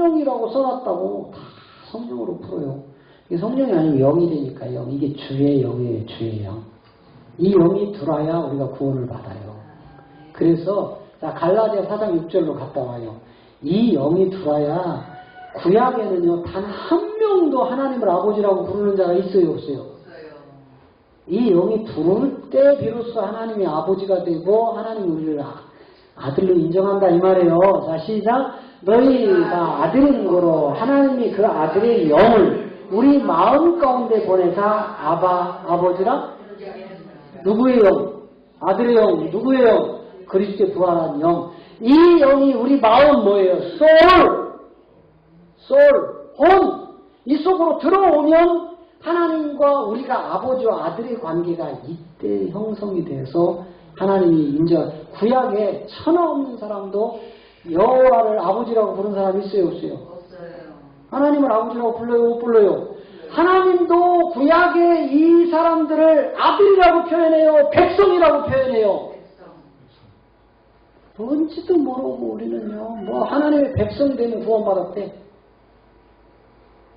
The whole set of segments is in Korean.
성령이라고 써놨다고 다 성령으로 풀어요. 이게 성령이 아니면 영이 되니까 영. 이게 주의 영이에요. 주의 영. 이 영이 들어야 우리가 구원을 받아요. 그래서 자 갈라디아 4장 6절로 갔다 와요. 이 영이 들어야 구약에는요 단 한 명도 하나님을 아버지라고 부르는 자가 있어요 없어요? 이 영이 들어올 때 비로소 하나님이 아버지가 되고 하나님 우리를 아들로 인정한다 이 말이에요. 자 시작. 너희가 아들인 거로 하나님이 그 아들의 영을 우리 마음 가운데 보내사 아바 아버지라 누구의 영? 아들의 영. 누구의 영? 그리스도의 부활한 영. 이 영이 우리 마음 뭐예요? 소울, 혼. 이 속으로 들어오면 하나님과 우리가 아버지와 아들의 관계가 이때 형성이 돼서 하나님이 인정. 구약에 천하 없는 사람도 여호와를 아버지라고 부른 사람이 있어요 없어요? 없어요. 하나님을 아버지라고 불러요 못 불러요? 하나님도 구약에 이 사람들을 아들이라고 표현해요? 백성이라고 표현해요? 뭔지도 모르고 우리는요. 뭐 하나님의 백성이 되면 구원받았대.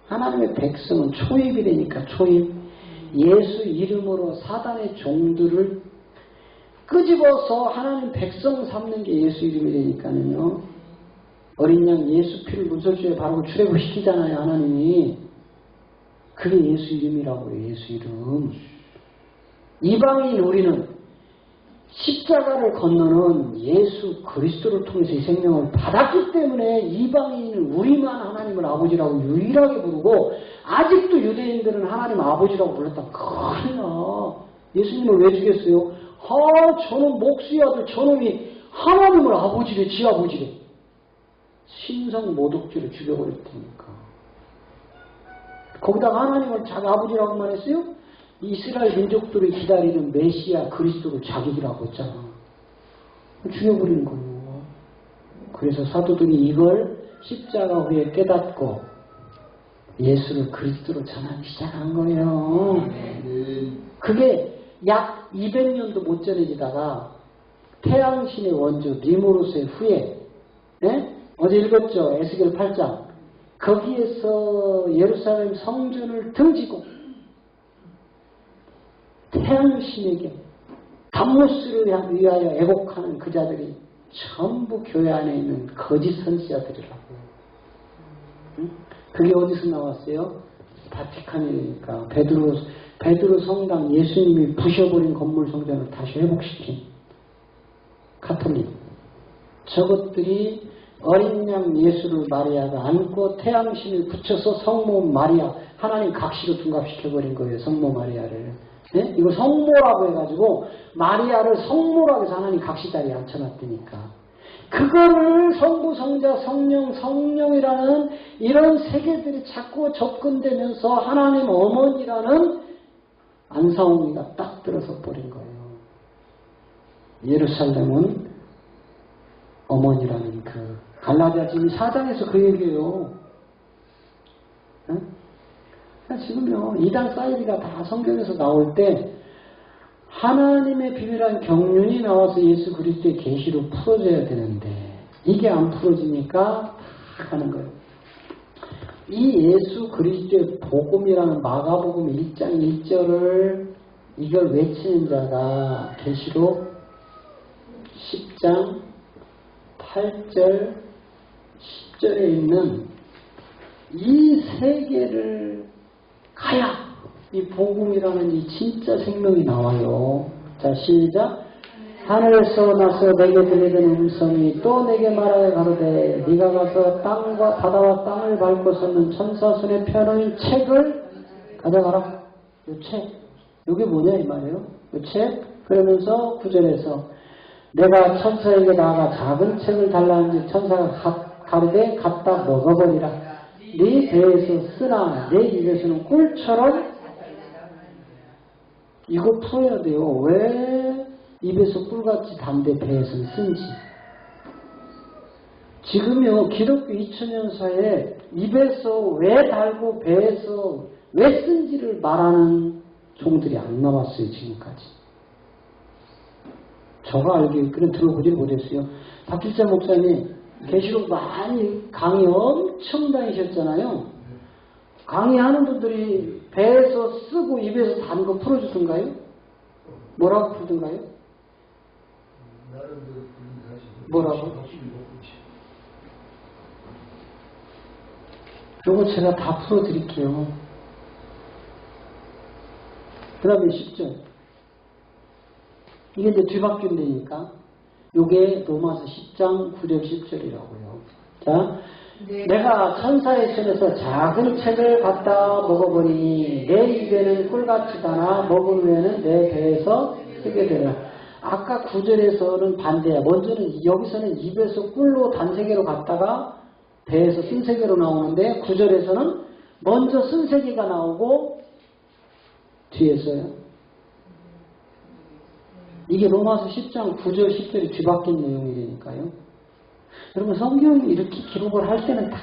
하나님의 백성은 초입이 되니까 초입. 예수 이름으로 사단의 종들을 끄집어서 하나님 백성 삼는 게 예수 이름이 되니까는요. 어린 양 예수 피를 문설주에 바르고 출애굽시키잖아요. 하나님이. 그게 예수 이름이라고 해요. 예수 이름. 이방인 우리는 십자가를 건너는 예수 그리스도를 통해서 이 생명을 받았기 때문에 이방인은 우리만 하나님을 아버지라고 유일하게 부르고 아직도 유대인들은 하나님 아버지라고 불렀다. 큰일 나. 예수님을 왜 죽였어요? 저놈 목수의 아들 저놈이 하나님을 아버지래 지 아버지래. 신성 모독죄를 죽여버렸다니까. 거기다가 하나님을 자기 아버지라고만 했어요? 이스라엘 민족들이 기다리는 메시아 그리스도를 자기라고 했잖아. 죽여버리는 거예요. 그래서 사도들이 이걸 십자가 후에 깨닫고 예수를 그리스도로 전하기 시작한 거예요. 그게 약 200년도 못 전해지다가 태양신의 원조 니모로스의 후예, 네? 어제 읽었죠? 에스겔 8장. 거기에서 예루살렘 성전을 등지고 태양신에게 담모스를 위하여 애곡하는 그 자들이 전부 교회 안에 있는 거짓 선지자들이라고. 응? 그게 어디서 나왔어요? 바티칸이니까 베드로 성당 예수님이 부셔버린 건물 성전을 다시 회복시킨 가톨릭. 저것들이 어린 양 예수를 마리아가 안고 태양신을 붙여서 성모 마리아 하나님 각시로 둔갑시켜버린 거예요. 성모 마리아를. 네? 이거 성모라고 해가지고 마리아를 성모라고 해서 하나님 각시 자리에 앉혀놨다니까. 그거를 성부, 성자, 성령, 성령이라는 이런 세계들이 자꾸 접근되면서 하나님 어머니라는 안사홍이가 딱 들어서 버린 거예요. 예루살렘은 어머니라는 그 갈라디아 지금 4장에서 그 얘기예요. 네? 지금요, 이단 사이비가 다 성경에서 나올 때 하나님의 비밀한 경륜이 나와서 예수 그리스도의 계시로 풀어져야 되는데 이게 안 풀어지니까 다 가는 거예요. 이 예수 그리스도의 복음이라는 마가복음 1장 1절을 이걸 외치는 자가 계시록 10장 8절 10절에 있는 이 세 개를 가야 이 복음이라는 이 진짜 생명이 나와요. 자 시작. 하늘에서 나서 내게 들리는 음성이 또 내게 말하여 가로되 네가 가서 땅과 바다와 땅을 밟고 섰는 천사 손에 펴놓은 책을 가져가라. 이 책. 이게 뭐냐 이 말이에요. 이 책. 그러면서 9절에서 내가 천사에게 나아가 작은 책을 달라는지 천사가 가르되 갖다 먹어버리라. 네 배에서 쓰나 내 입에서는 꿀처럼. 이거 풀어야 돼요. 왜 입에서 꿀같이 단데 배에서는 쓴지. 지금요 기독교 2000년 사이에 입에서 왜 달고 배에서 왜 쓴지를 말하는 종들이 안 나왔어요. 지금까지. 저가 알기에 그런 들어보지 못했어요. 박길자 목사님 계시록 많이 강의 엄청 다니셨잖아요. 강의하는 분들이 배에서 쓰고 입에서 단 거 풀어주던가요? 뭐라고 풀던가요? 뭐라고? 요거 제가 다 풀어드릴게요. 그 다음에 10절. 이게 이제 뒤바뀐다니까. 요게 로마서 10장 9절 10절이라고요. 자, 네. 내가 천사의 손에서 작은 책을 갖다 먹어보니 내 입에는 꿀같이 다나 먹은 후에는 내 배에서 쓰게 되라. 아까 9절에서는 반대야. 먼저는 여기서는 입에서 꿀로 단세계로 갔다가 배에서 쓴세계로 나오는데 9절에서는 먼저 쓴세계가 나오고 뒤에서요. 이게 로마서 10장 9절 10절이 뒤바뀐 내용이니까요. 여러분 성경이 이렇게 기록을 할 때는 다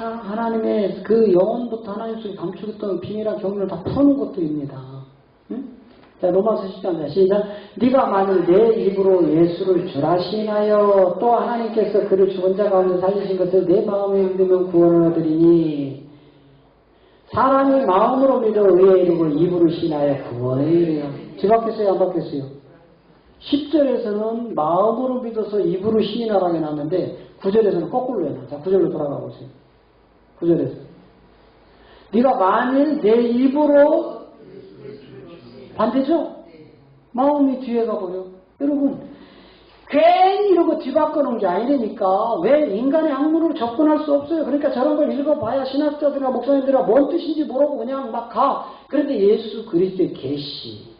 하나님의 그 영혼부터 하나님 속에 감추었던 비밀한 경륜을 다 푸는 것들입니다. 응? 자, 로마서 10장 시작. 네가 만일 내 입으로 예수를 주라 시인하여 또 하나님께서 그를 죽은 자 가운데 살리신 것을 내 마음에 믿으면 구원을 얻으리니 사람이 마음으로 믿어 의에 이르고 입으로 시인하여 구원에 이르요. 뒤바뀌었어요? 안 바뀌었어요? 10절에서는 마음으로 믿어서 입으로 시인하라고 해놨는데 9절에서는 거꾸로 해놔. 자, 9절로 돌아가 보세요. 9절에서 네가 만일 내 입으로 반대죠? 마음이 뒤에 가버려. 여러분 괜히 이러고 뒤바꿔놓은 게 아니라니까. 왜 인간의 학문으로 접근할 수 없어요. 그러니까 저런 걸 읽어봐야 신학자들이나 목사님들이나 뭔 뜻인지 모르고 그냥 막 가. 그런데 예수 그리스도의 계시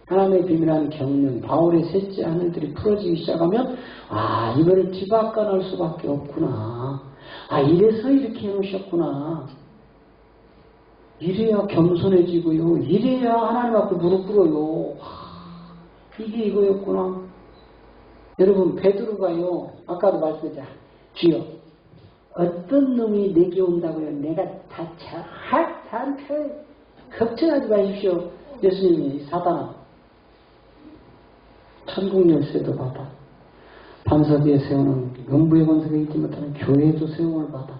하나님의 비밀한 경륜, 바울의 셋째 하늘들이 풀어지기 시작하면 아, 이거를 뒤바꿔놓을 수밖에 없구나. 아, 이래서 이렇게 해놓으셨구나. 이래야 겸손해지고요. 이래야 하나님 앞에 무릎 꿇어요. 이게 이거였구나. 여러분 베드로가요. 아까도 말씀드렸죠. 주여 어떤 놈이 내게 온다고요. 내가 다 잘 걱정하지 마십시오. 예수님이 사단아. 천국 열쇠도 받아. 반석 위에 세우는 영부의 권세가 있지 못하는 교회에도 세움을 받아.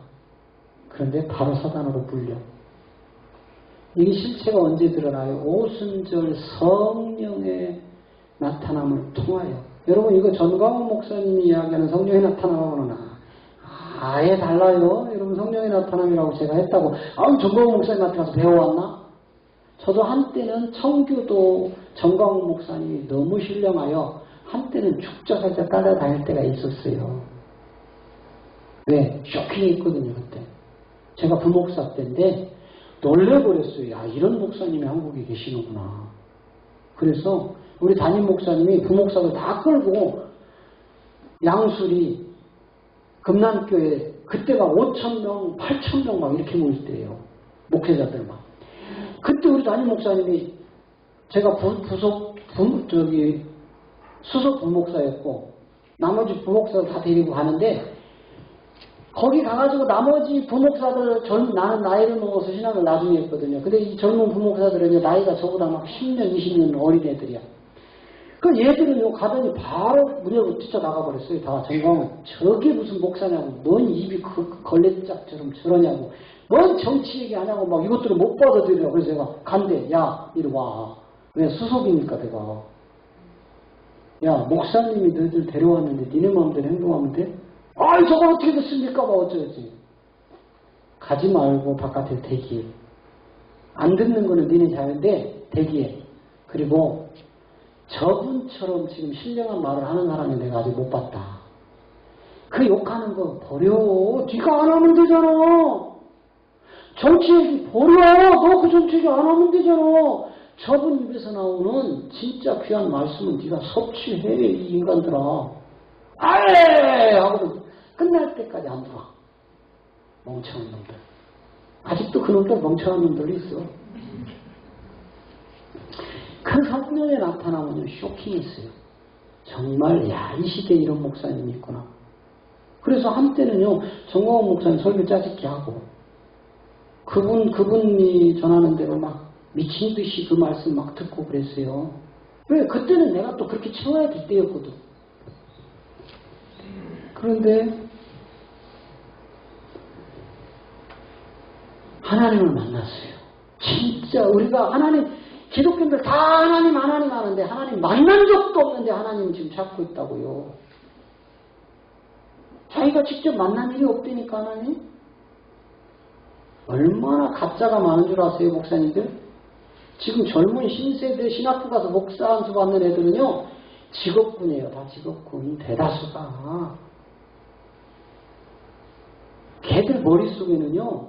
그런데 바로 사단으로 물려. 이게 실체가 언제 드러나요? 오순절 성령의 나타남을 통하여. 여러분 이거 전광훈 목사님이 이야기하는 성령의 나타남하고는 아예 달라요. 여러분 성령의 나타남이라고 제가 했다고. 전광훈 목사님 나타나서 배워왔나? 저도 한때는 청교도 전광훈 목사님이 너무 신령하여 한때는 죽자살자 따라다닐 때가 있었어요. 왜? 쇼킹했거든요 그때. 제가 부목사 때인데 놀래버렸어요. 야, 이런 목사님이 한국에 계시는구나. 그래서 우리 담임 목사님이 부목사들 다 끌고 양수리 금난교회 그때가 5,000명, 8,000명 막 이렇게 모일 때예요. 목회자들 막. 그때 우리 담임 목사님이 제가 수석 부목사였고 나머지 부목사들 다 데리고 가는데 거기 가가지고 나머지 부목사들 나는 나이를 먹어서 신학을 나중에 했거든요. 근데 이 젊은 부목사들은 나이가 저보다 막 10년, 20년 어린 애들이야. 그 얘들은 가더니 바로 문으로 뛰쳐나가버렸어요. 다 전광훈. 저게 무슨 목사냐고. 뭔 입이 걸레짝처럼 저러냐고. 뭔 정치 얘기 하냐고. 막 이것들을 못 받아들이라고. 그래서 제가 간대. 야 이리 와. 왜 수석이니까 내가. 야 목사님이 너희들 데려왔는데 니네 마음대로 행동하면 돼? 아이 저거 어떻게 됐습니까? 막 어쩌지. 가지 말고 바깥에 대기해. 안 듣는 거는 니네 자유인데 대기해. 그리고 저분처럼 지금 신령한 말을 하는 사람이 내가 아직 못 봤다. 그 욕하는 거 버려. 네가 안 하면 되잖아. 정치 얘기 버려. 너 그 정치 얘기 안 하면 되잖아. 저분 입에서 나오는 진짜 귀한 말씀은 네가 섭취해. 이 인간들아. 아예 하고도 끝날 때까지 안 들어. 멍청한 놈들. 아직도 그 놈들 멍청한 놈들이 있어. 그 성령의 나타나면요 쇼킹했어요. 정말 야, 이 시대에 이런 목사님이 있구나. 그래서 한때는요 정광훈 목사님 설교 짜집기 하고 그분이 전하는 대로 막 미친 듯이 그 말씀 막 듣고 그랬어요. 왜? 그때는 내가 또 그렇게 채워야 될 때였거든. 그런데 하나님을 만났어요. 진짜 우리가 하나님, 기독교인들 다 하나님 하는데 하나님 만난 적도 없는데 하나님 지금 찾고 있다고요. 자기가 직접 만난 일이 없다니까 하나님. 얼마나 가짜가 많은 줄 아세요, 목사님들? 지금 젊은 신세대 신학교 가서 목사 안수 받는 애들은요, 직업군이에요. 다 직업군. 대다수가. 걔들 머릿속에는요,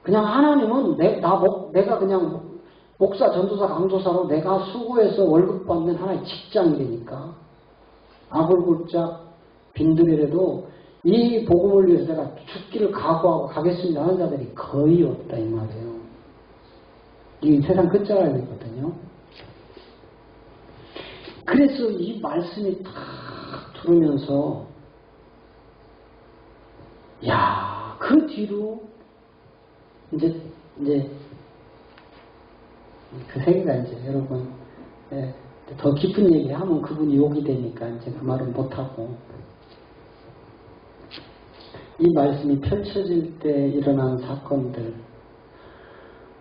그냥 하나님은 내가 그냥 목사, 전도사, 강도사로 내가 수고해서 월급 받는 하나의 직장이 되니까 아불굴짝 빈들이라도 이 복음을 위해서 내가 죽기를 각오하고 가겠습니다 하는 자들이 거의 없다 이 말이에요. 이 세상 끝자락이거든요. 그래서 이 말씀이 딱 들으면서 야, 그 뒤로 이제 그 세계가 이제 여러분 더 깊은 얘기하면 그분이 욕이 되니까 이제 그 말은 못하고 이 말씀이 펼쳐질 때 일어난 사건들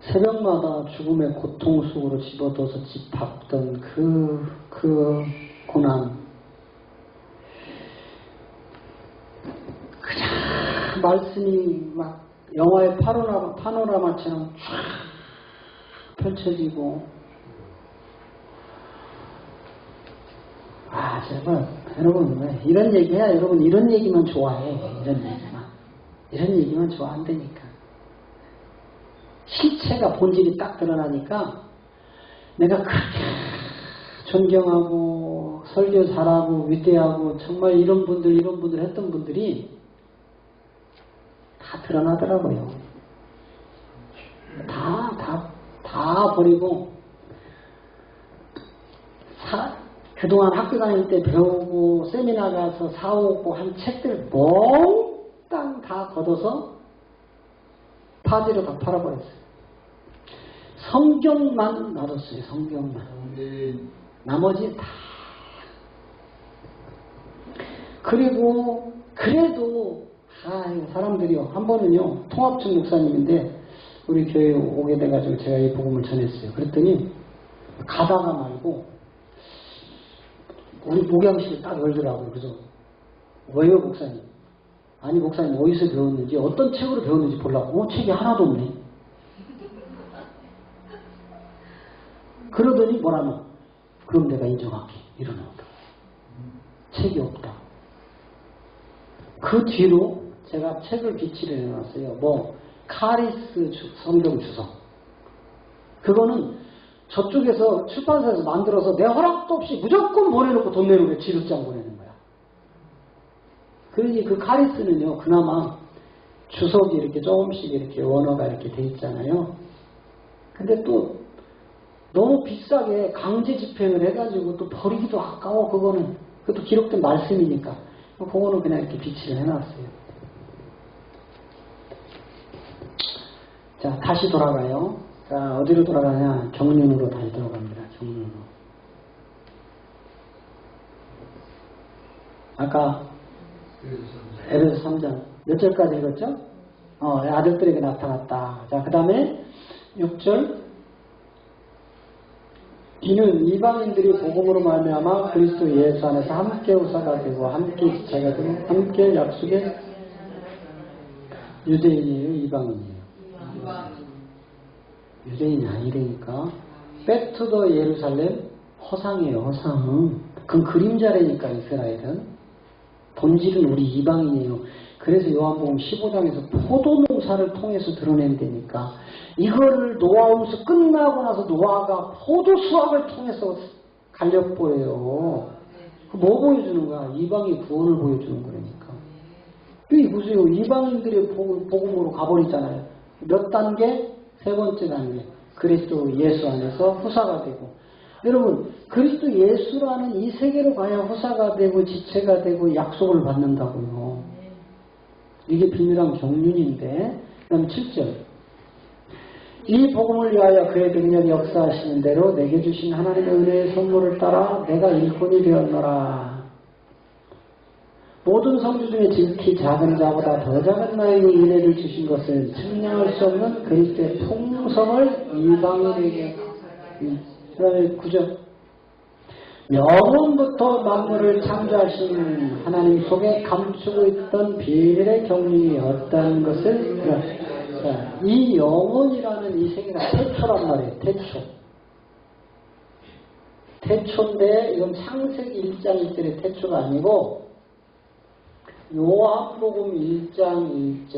새벽마다 죽음의 고통 속으로 집어넣어서 짚밟던 그 고난 그냥 말씀이 막 영화의 파노라마처럼 쫙 펼쳐지고 제발 여러분 이런 얘기야 여러분 이런 얘기만 좋아해 이런 얘기만 좋아한다니까 실체가 본질이 딱 드러나니까 내가 그렇게 존경하고 설교 잘하고 위대하고 정말 이런 분들 했던 분들이 다 드러나더라고요. 다 버리고 그동안 학교 다닐 때 배우고 세미나 가서 사오고 한 책들 몽땅 다 걷어서 파지로 다 팔아버렸어요. 성경만 놔뒀어요. 성경만. 나머지 다. 그리고 그래도 사람들이요. 한 번은요. 통합청 목사님인데 우리 교회에 오게 돼가지고 제가 이 복음을 전했어요. 그랬더니 가다가 말고 우리 목양실을 딱 열더라고요. 그래서 왜요 목사님? 아니 목사님 어디서 배웠는지 어떤 책으로 배웠는지 보려고 책이 하나도 없네. 그러더니 뭐라노? 그럼 내가 인정할게. 이러는 거다. 책이 없다. 그 뒤로 제가 책을 비치를 해놨어요. 카리스 성경 주석. 그거는 저쪽에서 출판사에서 만들어서 내 허락도 없이 무조건 보내놓고 돈 내는 거예요. 지도장 보내는 거야. 그러니 그 카리스는요, 그나마 주석이 이렇게 조금씩 이렇게 원어가 이렇게 돼 있잖아요. 근데 또 너무 비싸게 강제 집행을 해가지고 또 버리기도 아까워, 그거는. 그것도 기록된 말씀이니까. 그거는 그냥 이렇게 비치를 해놨어요. 자, 다시 돌아가요. 자, 어디로 돌아가냐? 경륜으로 다시 돌아갑니다. 경륜으로. 아까 에베소 3장 몇 절까지 읽었죠? 아들들에게 나타났다. 자, 그 다음에 6절 이는 이방인들이 복음으로 말미암아 그리스도 예수 안에서 함께 후사가 되고 함께 지체가 되고 함께 약속의 유대인이에요, 이방인이에요? 유대인이 아니라니까. 백투더 예루살렘 허상이에요, 허상. 그건 그림자라니까, 이스라엘은. 본질은 우리 이방인이에요. 그래서 요한복음 15장에서 포도 농사를 통해서 드러낸다니까. 이거를 노아 홍수 끝나고 나서 노아가 포도 수확을 통해서 갈려보여요. 뭐 보여주는 거야? 이방의 구원을 보여주는 거라니까. 여기 보세요. 이방인들의 복음으로 가버리잖아요. 몇 단계? 세 번째 단계. 그리스도 예수 안에서 후사가 되고. 여러분, 그리스도 예수라는 이 세계로 가야 후사가 되고 지체가 되고 약속을 받는다고요. 이게 비밀한 경륜인데. 그다음 7절. 이 복음을 위하여 그의 능력이 역사하시는 대로 내게 주신 하나님의 은혜의 선물을 따라 내가 일꾼이 되었노라. 모든 성주 중에 지극히 작은 자보다 더 작은 나에게 은혜를 주신 것을 측량할 수 없는 그리스도의 풍성을 이방인에게. 그 다음에 9절. 영원부터 만물을 창조하신 하나님 속에 감추고 있던 비밀의 경륜이 없다는 것을. 이 영혼이라는 이 세계가 태초란 말이에요. 태초인데 이건 창세기 1장 1절의 태초가 아니고 요한복음 1장 1절,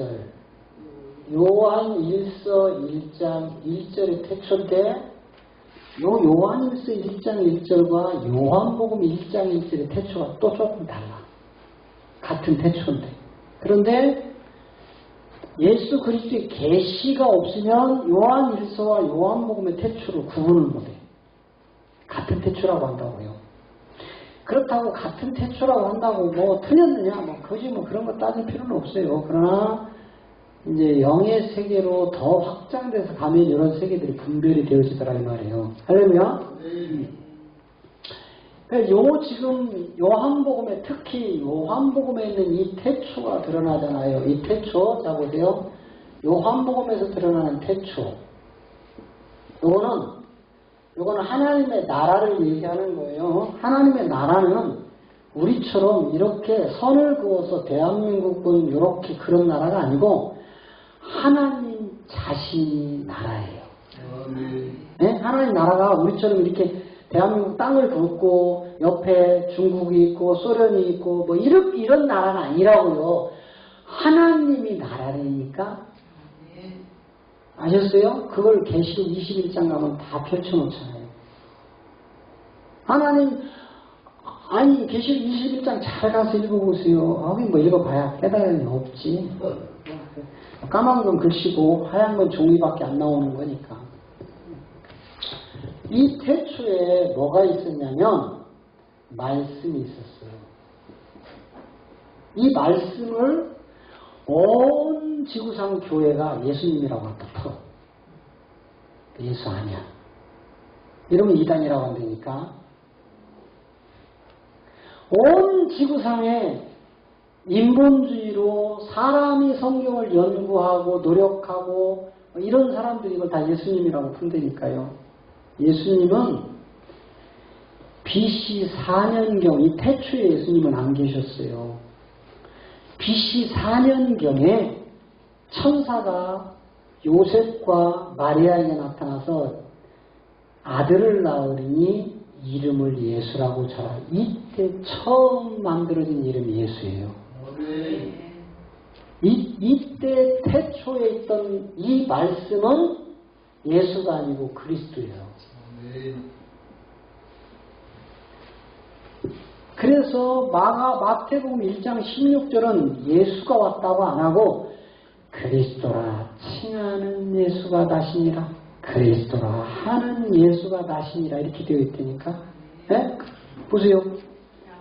요한 1서 1장 1절의 태초인데 요한일서 1장 1절과 요한복음 1장 1절의 태초가 또 조금 달라. 같은 태초인데. 그런데 예수 그리스도의 계시가 없으면 요한 1서와 요한복음의 태초를 구분을 못해요. 같은 태초라고 한다고요. 그렇다고 같은 태초라고 한다고 뭐 틀렸느냐, 뭐 그지 뭐 그런 거 따질 필요는 없어요. 그러나 이제 영의 세계로 더 확장돼서 가면 이런 세계들이 분별이 되어지더라 이 말이에요. 할렐루야. 그러니까 지금 요한복음에 특히 요한복음에 있는 이 태초가 드러나잖아요. 이 태초, 자 보세요. 요한복음에서 드러나는 태초. 요거는 하나님의 나라를 얘기하는 거예요. 하나님의 나라는 우리처럼 이렇게 선을 그어서 대한민국은 이렇게 그런 나라가 아니고 하나님 자신이 나라예요. 네? 하나님 나라가 우리처럼 이렇게 대한민국 땅을 긋고 옆에 중국이 있고 소련이 있고 뭐 이런 나라가 아니라고요. 하나님이 나라라니까. 아셨어요? 그걸 계시록 21장 가면 다 펼쳐놓잖아요. 하나님, 아니 계시록 21장 잘 가서 읽어보세요. 하긴 뭐 읽어봐야 깨달음이 없지. 까만 건 글씨고 하얀 건 종이밖에 안 나오는 거니까. 이 태초에 뭐가 있었냐면 말씀이 있었어요. 이 말씀을 온 지구상 교회가 예수님이라고 한다. 예수 아니야. 이러면 이단이라고 한다니까. 온 지구상에 인본주의로 사람이 성경을 연구하고 노력하고 이런 사람들이 이걸 다 예수님이라고 푼다니까요. 예수님은 BC 4년경, 이 태초에 예수님은 안 계셨어요. BC 4년경에 천사가 요셉과 마리아에게 나타나서 아들을 낳으리니 이름을 예수라고 전하. 이때 처음 만들어진 이름이 예수예요. 이때 태초에 있던 이 말씀은 예수가 아니고 그리스도예요. 그래서 마태복음 1장 16절은 예수가 왔다고 안 하고 그리스도라 칭하는 예수가 나시니라, 그리스도라 하는 예수가 나시니라 이렇게 되어 있다니까. 네? 보세요.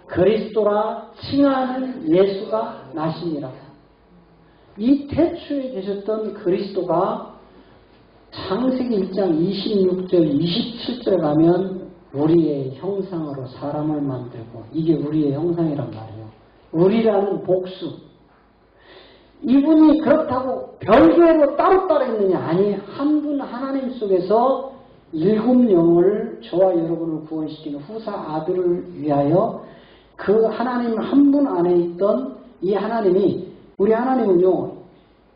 그리스도라 칭하는 예수가 나시니라. 이 태초에 계셨던 그리스도가 창세기 1장 26절 27절 가면 우리의 형상으로 사람을 만들고, 이게 우리의 형상이란 말이에요. 우리라는 복수. 이분이 그렇다고 별개로 따로따로 있느냐? 아니, 한 분 하나님 속에서 7영을 저와 여러분을 구원시키는 후사 아들을 위하여 그 하나님 한 분 안에 있던 이 하나님이, 우리 하나님은요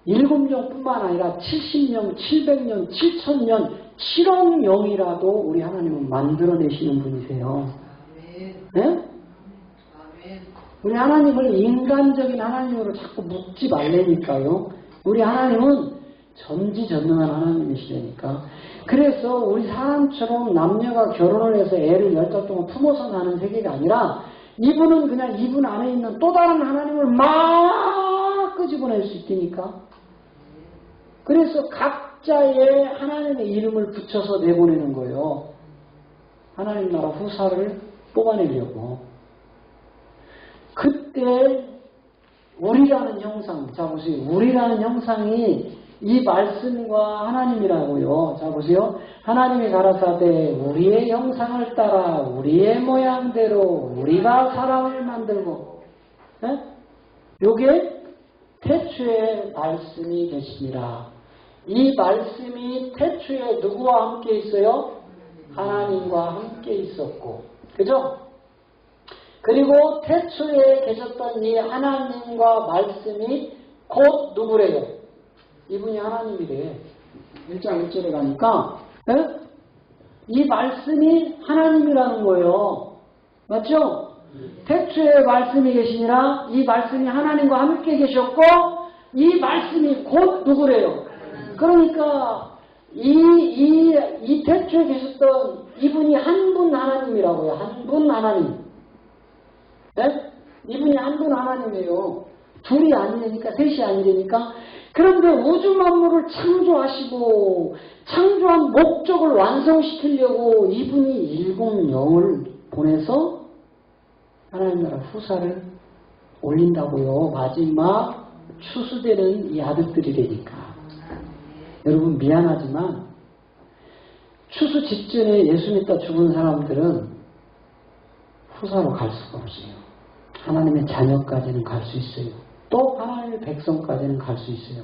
7영뿐만 아니라 70년, 700년, 7000년, 7억 영이라도 우리 하나님은 만들어내시는 분이세요. 네? 우리 하나님을 인간적인 하나님으로 자꾸 묻지 말라니까요. 우리 하나님은 전지전능한 하나님이시라니까. 그래서 우리 사람처럼 남녀가 결혼을 해서 애를 10달 동안 품어서 나는 세계가 아니라 이분은 그냥 이분 안에 있는 또 다른 하나님을 막 끄집어낼 수 있다니까. 그래서 각자의 하나님의 이름을 붙여서 내보내는 거예요. 하나님 나라 후사를 뽑아내려고. 그때 우리라는 형상, 자 보세요. 우리라는 형상이 이 말씀과 하나님이라고요. 자 보세요. 하나님이 가라사대 우리의 형상을 따라 우리의 모양대로 우리가 사람을 만들고, 네? 요게 태초에 말씀이 계시니라. 이 말씀이 태초에 누구와 함께 있어요? 하나님과 함께 있었고, 그죠? 그리고 태초에 계셨던 이 하나님과 말씀이 곧 누구래요? 이분이 하나님이래. 1장 1절에 가니까 이 말씀이 하나님이라는 거예요. 맞죠? 태초에 말씀이 계시니라. 이 말씀이 하나님과 함께 계셨고 이 말씀이 곧 누구래요? 그러니까 이 태초에 계셨던 이분이 한 분 하나님이라고요. 한 분 하나님. 네? 이분이 한 분 하나님이에요. 둘이 아니니까, 셋이 아니니까. 그런데 우주 만물을 창조하시고 창조한 목적을 완성시키려고 이분이 일곱 영을 보내서 하나님 나라 후사를 올린다고요. 마지막 추수되는 이 아들들이라니까. 여러분 미안하지만 추수 직전에 예수 믿다 죽은 사람들은 후사로 갈 수가 없어요. 하나님의 자녀까지는 갈 수 있어요. 또 하나님의 백성까지는 갈 수 있어요.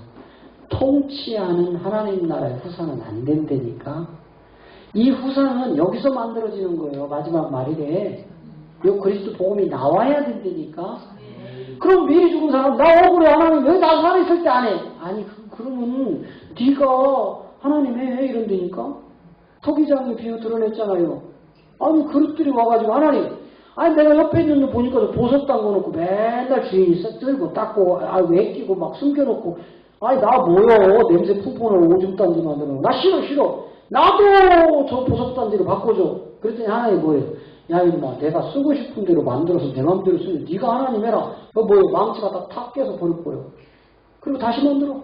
통치하는 하나님 나라의 후사는 안 된다니까. 이 후사는 여기서 만들어지는 거예요. 마지막 말이래. 이 그리스도 복음이 나와야 된다니까. 그럼 미리 죽은 사람 나 억울해 하나님 왜 나 살아있을 때 안 해? 아니 그러면 네가 하나님 해 이런다니까. 서기장이 비유 드러냈잖아요. 아니 그릇들이 와가지고 하나님 아니 내가 옆에 있는 거 보니까 보석 담궈놓고 맨날 주인이 쓸고 닦고 왜 끼고 막 숨겨놓고 아니 나 뭐여 냄새 풍부는 오줌 단지 만들어 나 싫어 나도 저 보석 단지로 바꿔줘. 그랬더니 하나님 뭐예요? 야 이놈아 내가 쓰고 싶은 대로 만들어서 내 맘대로 쓰면 네가 하나님 해라. 너 뭐예요? 망치가 다 탁 깨서 버릴 거예요. 그리고 다시 만들어.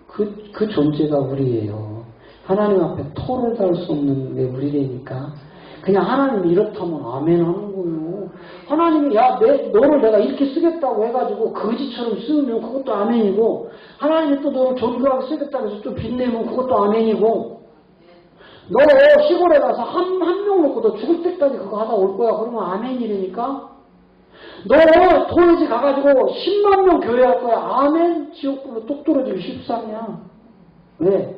그 존재가 우리예요. 하나님 앞에 토를 달 수 없는 게 우리라니까. 그냥 하나님이 이렇다면 아멘 하는 거예요. 하나님이 야 너를 내가 이렇게 쓰겠다고 해가지고 거지처럼 쓰면 그것도 아멘이고 하나님이 또 너를 존귀하게 쓰겠다고 해서 좀 빛내면 그것도 아멘이고 너 시골에 가서 한 명 놓고 너 죽을 때까지 그거 하다 올 거야. 그러면 아멘이라니까. 너 도회지 가가지고 10만 명 교회할 거야. 아멘. 지옥불로 뚝 떨어지기 십상이야. 왜?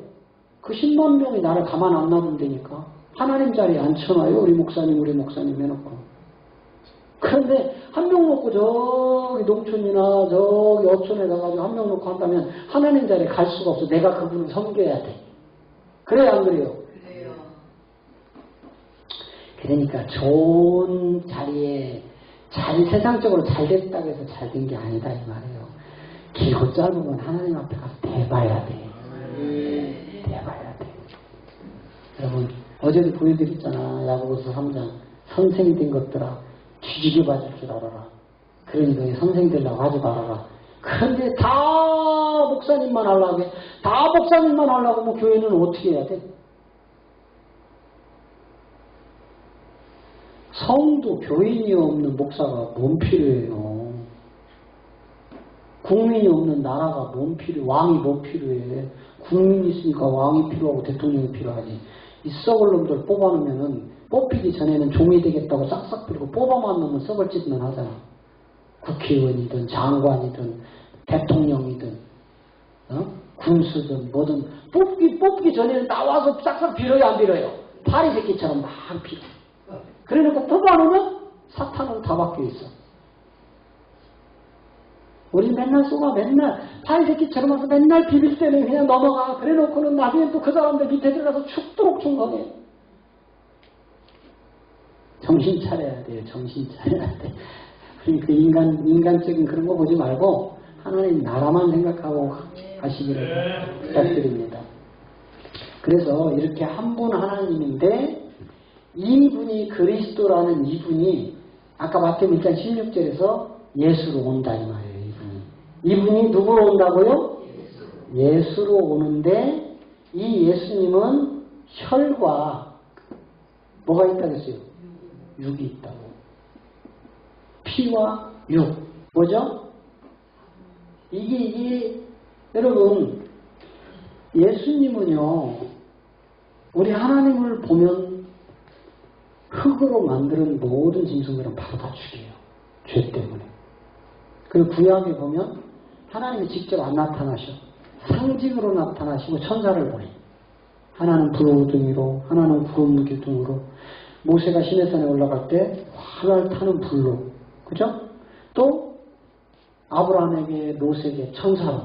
그 10만 명이 나를 가만 안 놔둔다니까. 하나님 자리에 앉혀놔요. 우리 목사님 해놓고. 그런데 한 명 놓고 저기 농촌이나 저기 어촌에 가가지고 한 명 놓고 한다면 하나님 자리에 갈 수가 없어. 내가 그분을 섬겨야 돼. 그래요 안 그래요? 그래요. 그러니까 좋은 자리에 세상적으로 잘 됐다고 해서 잘 된 게 아니다 이 말이에요. 길고 짧으면 하나님 앞에 가서 대봐야 돼. 대봐야 돼. 여러분 어제도 보여드렸잖아. 야고보서 3장 선생이 된 것들아 뒤지게 봐줄 줄 알아라. 그러니 너희 선생 되려고 하지 말아라. 그런데 다 목사님만 하려고 해. 다 목사님만 하려고 하면 교회는 어떻게 해야 돼? 성도 교인이 없는 목사가 뭔 필요해요. 국민이 없는 나라가 뭔 필요해. 왕이 뭔 필요해. 국민이 있으니까 왕이 필요하고 대통령이 필요하지. 이 썩을 놈들 뽑아놓으면은 뽑히기 전에는 종이 되겠다고 싹싹 뿌리고 뽑아만 놓으면 썩을 짓만 하잖아. 국회의원이든 장관이든 대통령이든 군수든 뭐든 뽑기 전에는 나와서 싹싹 빌어요 안 빌어요? 파리 새끼처럼 막 빌어. 그러니까 뽑아놓으면 사탄은 다 바뀌어있어. 우리 맨날 쏘가 맨날 파리 새끼처럼 와서 맨날 비빌 때는 그냥 넘어가. 그래놓고는 나중에 또 그 사람들 밑에 들어가서 죽도록 충성해. 정신 차려야 돼요. 정신 차려야 돼. 그러니까 인간적인 그런 거 보지 말고 하나님 나라만 생각하고 하시기를 부탁드립니다. 그래서 이렇게 한 분 하나님인데 이분이 그리스도라는 이분이 아까 마태복음 1장 16절에서 예수로 온다 이 말이에요. 이분이 누구로 온다고요? 예수로 오는데 이 예수님은 혈과 뭐가 있다고 했어요? 육이 있다고. 피와 육. 뭐죠? 이게 여러분 예수님은요 우리 하나님을 보면 흙으로 만드는 모든 짐승들은 바로 다 죽여요. 죄 때문에. 그리고 구약에 보면 하나님이 직접 안 나타나셔. 상징으로 나타나시고 천사를 보내. 하나는 불호등으로, 하나는 구름기둥으로. 모세가 시내산에 올라갈 때 활활 타는 불로, 그죠? 또 아브라함에게, 롯에게 천사로.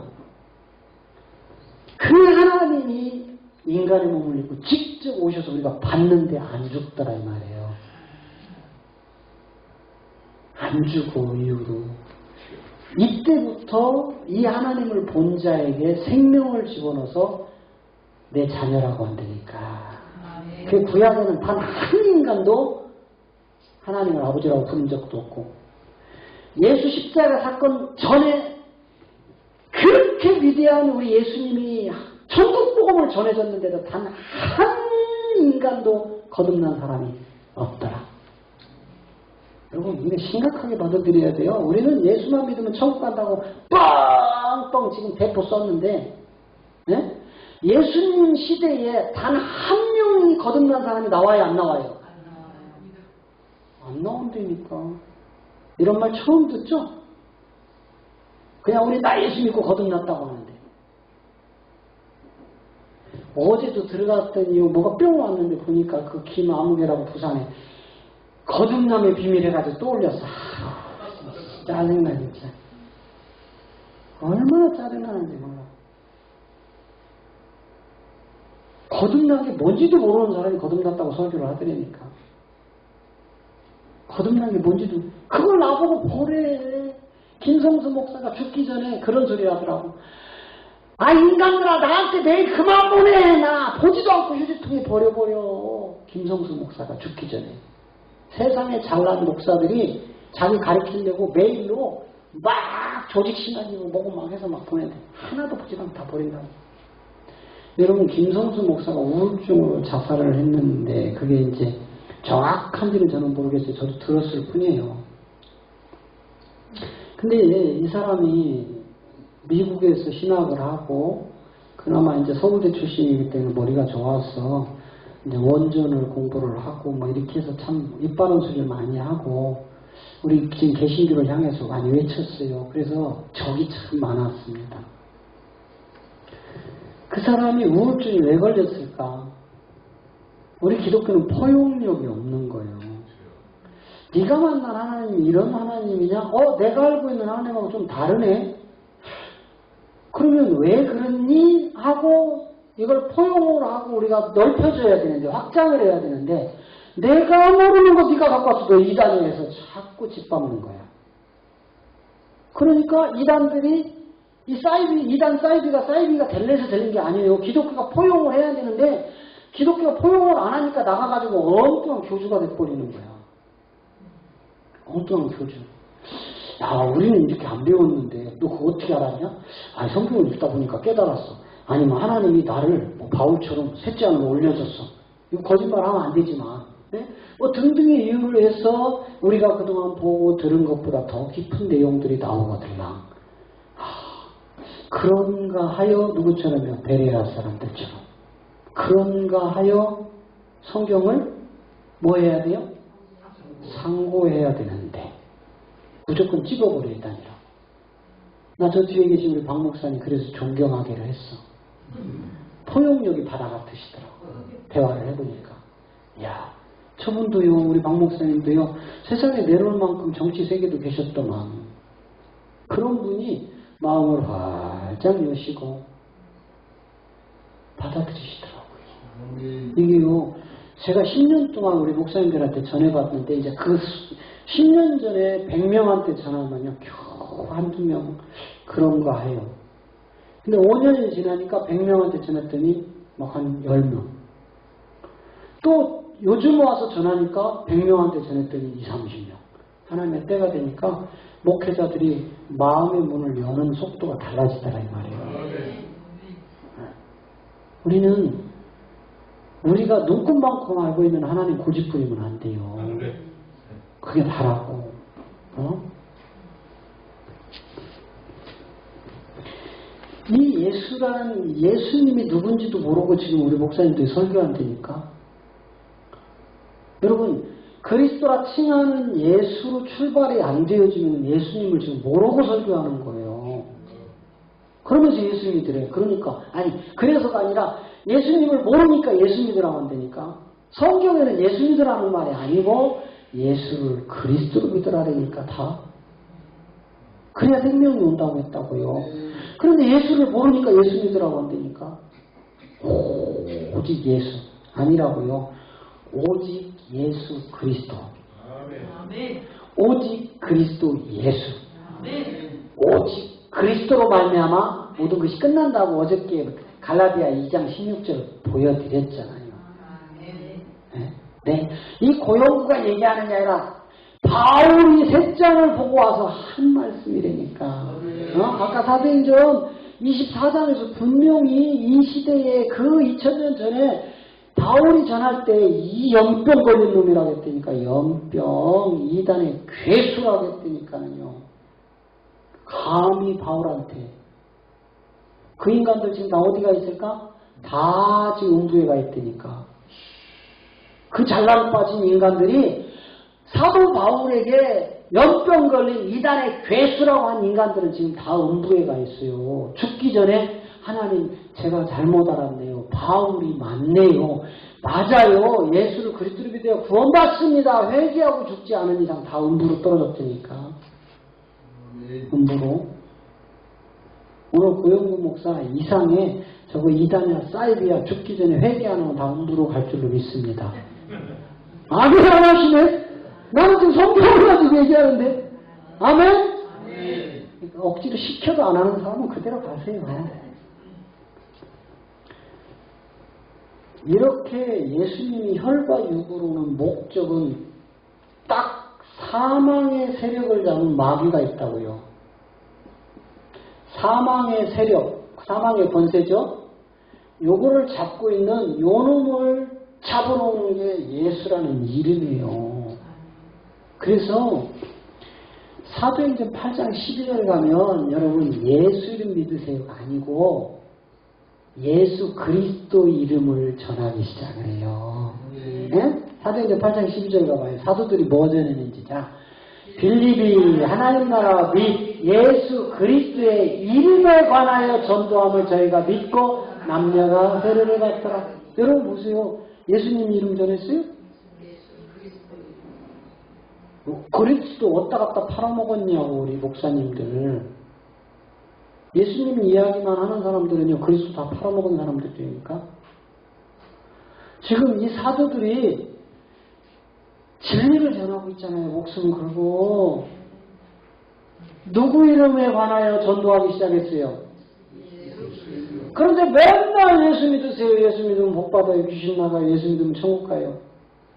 그 하나님이 인간의 몸을 입고 직접 오셔서 우리가 봤는데 안 죽더라 이 말이에요. 안 죽어 이후로. 이때부터 이 하나님을 본 자에게 생명을 집어넣어서 내 자녀라고 한다니까. 그 구약에는 단 한 인간도 하나님을 아버지라고 부른 적도 없고, 예수 십자가 사건 전에 그렇게 위대한 우리 예수님이 천국 복음을 전해졌는데도 단 한 인간도 거듭난 사람이 없더라. 여러분, 이게 심각하게 받아들여야 돼요. 우리는 예수만 믿으면 천국 간다고 뻥뻥 지금 대포 썼는데, 네? 예수님 시대에 단 한 명이 거듭난 사람이 나와요, 안 나와요? 안 나온다니까. 이런 말 처음 듣죠? 그냥 우리 나 예수 믿고 거듭났다고 하는데. 어제도 들어갔더니 뭐가 뿅 왔는데 보니까 그 김아무개라고 부산에 거듭남의 비밀 해가지고 또 올렸어. 짜증나 진짜. 얼마나 짜증나는지 몰라. 거듭난 게 뭔지도 모르는 사람이 거듭났다고 설교를 하더라니까. 거듭난 게 뭔지도. 그걸 나보고 보래. 김성수 목사가 죽기 전에 그런 소리 하더라고. 아, 인간들아, 나한테 매일 그만 보내. 나 보지도 않고 휴지통에 버려버려. 김성수 목사가 죽기 전에. 세상에 잘난 목사들이 자기 가르치려고 메일로 막 조직신앙이고 뭐고 막 해서 막 보내는데 하나도 보지도 않고 다 버린다고. 여러분, 김성수 목사가 우울증으로 자살을 했는데 그게 이제 정확한지는 저는 모르겠어요. 저도 들었을 뿐이에요. 근데 이 사람이 미국에서 신학을 하고 그나마 이제 서울대 출신이기 때문에 머리가 좋아서 이제 원전을 공부를 하고 뭐 이렇게 해서 참 입바른 소리를 많이 하고 우리 지금 개신교를 향해서 많이 외쳤어요. 그래서 적이 참 많았습니다. 그 사람이 우울증이 왜 걸렸을까? 우리 기독교는 포용력이 없는 거예요. 네가 만난 하나님이 이런 하나님이냐? 내가 알고 있는 하나님하고 좀 다르네? 그러면 왜 그러니? 하고 이걸 포용을 하고 우리가 넓혀줘야 되는데, 확장을 해야 되는데, 내가 모르는 거 네가 갖고 와서 너 이단에 해서 자꾸 짓밟는 거야. 그러니까 이단들이 이단 사이비가 될래서 되는 게 아니에요. 기독교가 포용을 해야 되는데 기독교가 포용을 안 하니까 나가가지고 엉뚱한 교주가 돼버리는 거야. 엉뚱한 교주. 야, 우리는 이렇게 안 배웠는데 너 그거 어떻게 알았냐? 아니, 성경을 읽다 보니까 깨달았어. 아니면 하나님이 나를 뭐 바울처럼 셋째 하늘로 올려줬어. 이거 거짓말하면 안 되지만, 네? 뭐 등등의 이유를 해서 우리가 그동안 보고 들은 것보다 더 깊은 내용들이 나오거든요. 그런가 하여 누구처럼요? 베레아 사람들처럼. 그런가 하여 성경을 뭐 해야 돼요? 상고해야 되는데 무조건 찍어버려야 다니라. 나 저 뒤에 계신 우리 박 목사님 그래서 존경하기로 했어. 포용력이 바다 같으시더라고. 대화를 해보니까. 야, 저분도요, 우리 박 목사님도요, 세상에 내려올 만큼 정치 세계도 계셨더만 그런 분이 마음을 활짝 여시고 받아들이시더라고요. 이게요, 제가 10년 동안 우리 목사님들한테 전해봤는데 이제 그 10년 전에 100명한테 전하면요 겨우 한두 명 그런가 해요. 근데 5년이 지나니까 100명한테 전했더니 막 한 10명. 또 요즘 와서 전하니까 100명한테 전했더니 20, 30명. 하나님의 때가 되니까 목회자들이 마음의 문을 여는 속도가 달라지더라 이 말이에요. 우리는 우리가 눈금만큼 알고 있는 하나님 고집부리면 안 돼요. 그게 다라고. 이 예수라는 예수님이 누군지도 모르고 지금 우리 목사님들이 설교한다니까. 여러분, 그 그리스도라 칭하는 예수로 출발이 안 되어지면 예수님을 지금 모르고 설교하는 거예요. 그러면서 예수 믿으래. 그러니까 아니 그래서가 아니라 예수님을 모르니까 예수 믿으라고 한다니까. 성경에는 예수 믿으라는 말이 아니고 예수를 그리스도로 믿으라니까 다. 그래야 생명이 온다고 했다고요. 그런데 예수를 모르니까 예수 믿으라고 한다니까. 오직 예수 아니라고요. 오직 예수 그리스도. 오직 그리스도 예수. 오직 그리스도로 말미암아 모든 것이 끝난다고 어저께 갈라디아 2장 16절 보여드렸잖아요. 네. 이 고용구가 얘기하는 게 아니라 바울이 세 장을 보고 와서 한 말씀이라니까. 아까 사도행전 24장에서 분명히 이 시대에 그 2000년 전에 바울이 전할 때 이 연병 걸린 놈이라고 했다니까. 연병, 이단의 괴수라고 했다니까요. 감히 바울한테. 그 인간들 지금 다 어디가 있을까? 다 지금 음부에 가 있다니까. 그 잘난 빠진 인간들이 사도 바울에게 연병 걸린 이단의 괴수라고 한 인간들은 지금 다 음부에 가 있어요. 죽기 전에 하나님 제가 잘못 알았네요. 바울이 맞네요. 맞아요. 예수를 그리스도로 믿어야 구원받습니다. 회개하고 죽지 않은 이상 다 음부로 떨어졌다니까. 음부로. 오늘 고영구 목사 이상에 저거 이단이야 사이비야 죽기 전에 회개하는 건 다 음부로 갈 줄로 믿습니다. 아멘 안 하시네? 나는 지금 성경을 가지고 얘기하는데. 아멘? 억지로 시켜도 안 하는 사람은 그대로 가세요. 이렇게 예수님이 혈과 육으로는 목적은 딱 사망의 세력을 잡은 마귀가 있다고요. 사망의 세력, 사망의 권세죠. 요거를 잡고 있는 요놈을 잡아놓는 게 예수라는 이름이에요. 그래서 사도행전 8장 12절에 가면 여러분 예수 이름 믿으세요가 아니고 예수 그리스도 이름을 전하기 시작을 해요. 네? 사도행전 8장 12절 가봐요. 사도들이 뭐 전했는지. 자, 빌립이 하나님 나라 및 예수 그리스도의 이름에 관하여 전도함을 저희가 믿고 남녀가 세례를 받더라. 여러분 보세요. 예수님 이름 전했어요? 그리스도 어디다 갖다 팔아먹었냐고 우리 목사님들. 예수님 이야기만 하는 사람들은요 그리스도 다 팔아먹은 사람들이니까. 지금 이 사도들이 진리를 전하고 있잖아요. 목숨 걸고. 누구 이름에 관하여 전도하기 시작했어요? 그런데 맨날 예수 믿으세요. 예수 믿으면 복받아요. 귀신 나가요. 예수 믿으면 천국 가요.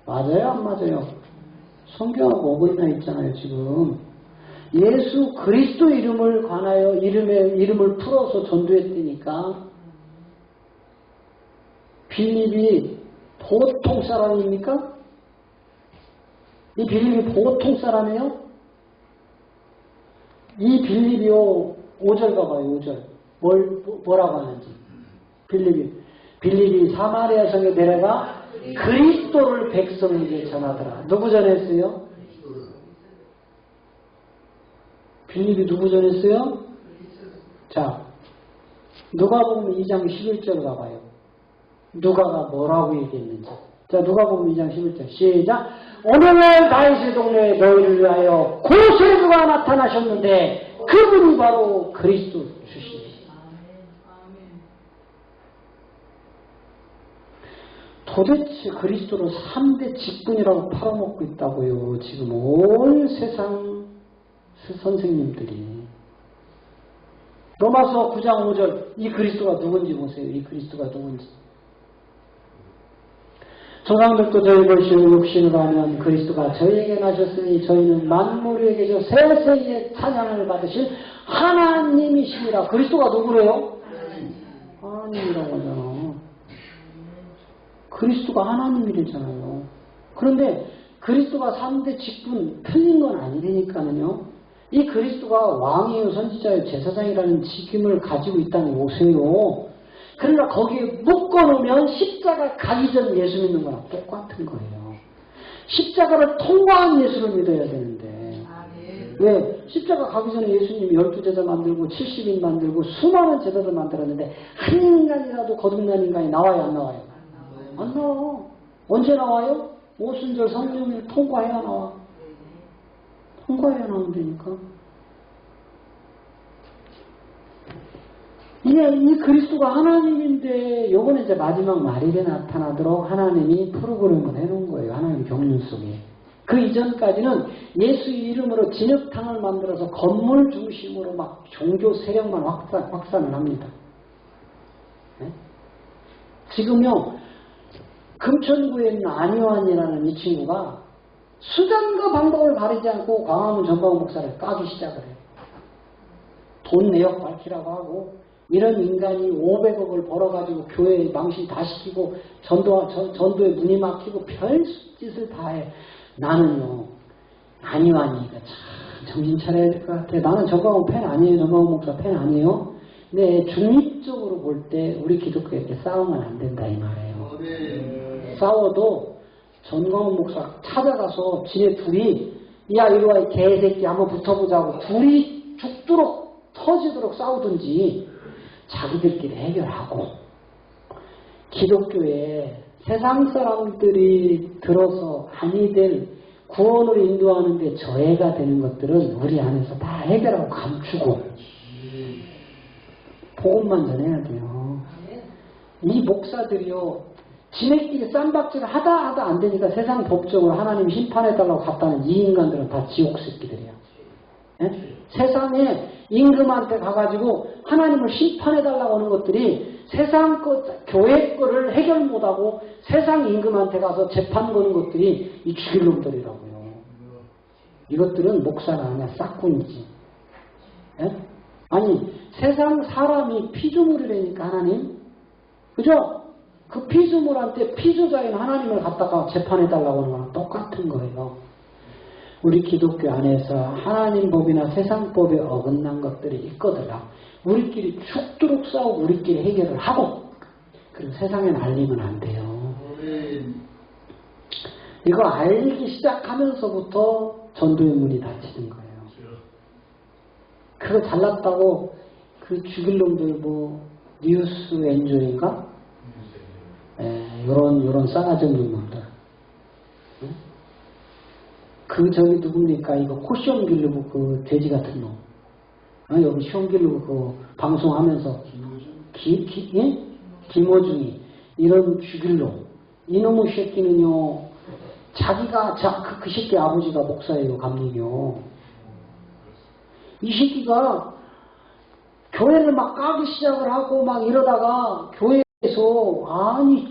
맞아요? 안 맞아요? 성경하고 어긋나 있잖아요. 지금 예수 그리스도 이름을 관하여 이름을 풀어서 전도했으니까. 빌립이 보통 사람입니까? 이 빌립이 보통 사람이에요? 이 빌립이요 5절 가봐요. 5절 뭐라고 하는지. 빌립이 사마리아 성에 내려가 그리스도를 백성에게 전하더라. 누구 전했어요? 빌립이 누구 전했어요? 자, 누가복음 2장 11절 가봐요. 누가가 뭐라고 얘기했는지. 자, 누가복음 2장 11절 시작. 오늘날 다윗의 동네에 너희를 위하여 구세주가 나타나셨는데 그분이 바로 그리스도 주시니. 도대체 그리스도를 3대 직분이라고 팔아먹고 있다고요. 지금 온 세상 선생님들이. 로마서 9장 5절 이 그리스도가 누군지 보세요. 이 그리스도가 누군지. 조상들도 저희 것이요 육신으로 하면 그리스도가 저희에게 나셨으니 저희는 만물에 계셔 세세의 찬양을 받으실 하나님이시니라. 그리스도가 누구래요? 하나님이라고 하잖아. 그리스도가 하나님이래잖아요. 그런데 그리스도가 3대 직분 틀린 건 아니라니까는요. 이 그리스도가 왕이요 선지자요 제사장이라는 직임을 가지고 있다는 오세요. 그러나 거기에 묶어놓으면 십자가 가기 전 예수 믿는 거랑 똑같은 거예요. 십자가를 통과한 예수를 믿어야 되는데 왜? 십자가 가기 전에 예수님이 12제자 만들고 70인 만들고 수많은 제자들 만들었는데 한 인간이라도 거듭난 인간이 나와요 안 나와요? 안 나와. 언제 나와요? 오순절 성령을 통과해야 나와. 통과해야 나온다니까. 이 그리스도가 하나님인데 요번에 이제 마지막 말일에 나타나도록 하나님이 프로그램을 해놓은 거예요. 하나님 경륜 속에. 그 이전까지는 예수 이름으로 진흙탕을 만들어서 건물 중심으로 막 종교 세력만 확산을 합니다. 네? 지금요 금천구에 있는 안효환이라는 이 친구가 수단과 방법을 가리지 않고 광화문 전광훈 목사를 까기 시작을 해요. 돈 내역 밝히라고 하고 이런 인간이 500억을 벌어가지고 교회 망신 다 시키고 전도에 문이 막히고 별짓을 다 해. 나는요 안효환이니까 참 정신 차려야 될 것 같아. 나는 전광훈 팬 아니에요. 전광훈 목사 팬 아니에요. 근데 중립적으로 볼 때 우리 기독교에 싸우면 안 된다 이 말이에요. 싸워도 전광훈 목사 찾아가서 지네 둘이 야 이리 와 이 개새끼 한번 붙어보자고 둘이 죽도록 터지도록 싸우든지 자기들끼리 해결하고 기독교에 세상 사람들이 들어서 아니 될 구원으로 인도하는데 저해가 되는 것들은 우리 안에서 다 해결하고 감추고 복음만 전해야 돼요. 이 목사들이요 지네끼리 쌈박질을 하다 안 되니까 세상 법적으로 하나님 심판해달라고 갔다는 이 인간들은 다 지옥 새끼들이야. 예? 세상에 임금한테 가가지고 하나님을 심판해달라고 하는 것들이 세상 교회 거를 해결 못하고 세상 임금한테 가서 재판 거는 것들이 이 죽일 놈들이라고요. 이것들은 목사가 아니야 싹군이지. 예? 아니 세상 사람이 피조물이라니까 하나님 그죠? 그 피조물한테 피조자인 하나님을 갖다가 재판해달라고 하는 거랑 똑같은 거예요. 우리 기독교 안에서 하나님 법이나 세상 법에 어긋난 것들이 있거든요. 우리끼리 죽도록 싸우고 우리끼리 해결을 하고 그리고 세상에 알리면 안 돼요. 이거 알리기 시작하면서부터 전도의 문이 닫히는 거예요. 그거 잘났다고 그 죽일 놈들 뭐 뉴스 엔조인가? 요런 싸가지 없는 놈들. 그 저기 누굽니까? 이거 코시험 길르고 그 돼지 같은 놈. 여기 시험 길르고 그 방송하면서 김어중이 이런 죽일 놈. 이놈의 새끼는요. 자기가 그 새끼 아버지가 목사예요. 감리교. 이 새끼가 교회를 막 까기 시작을 하고 막 이러다가 교회에서 아니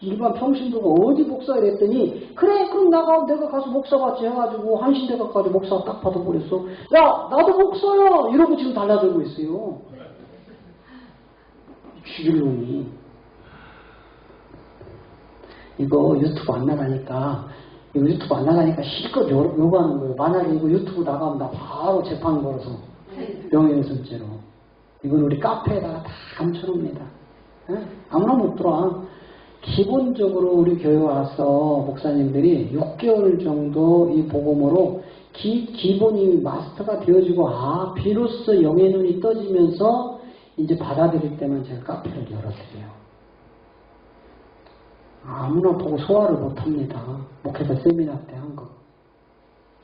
일반 평신도가 어디 목사를 했더니 그래 그럼 내가 가서 목사 받지 해가지고 한신대학까지 목사 딱 받아버렸어. 야 나도 목사야 이러고 지금 달라들고 있어요. 죽일 놈이. 이거 유튜브 안 나가니까 실컷 요구하는 거예요. 만약에 이거 유튜브 나가면 나 바로 재판 걸어서 명예훼손죄로. 이건 우리 카페에다가 다 감춰놓습니다. 아무나 못 들어와. 기본적으로 우리 교회 와서 목사님들이 6개월 정도 이 복음으로 기본이 마스터가 되어지고 비로소 영의 눈이 떠지면서 이제 받아들일 때만 제가 카페를 열어드려요. 아무나 보고 소화를 못합니다. 목회자 세미나 때 한 거.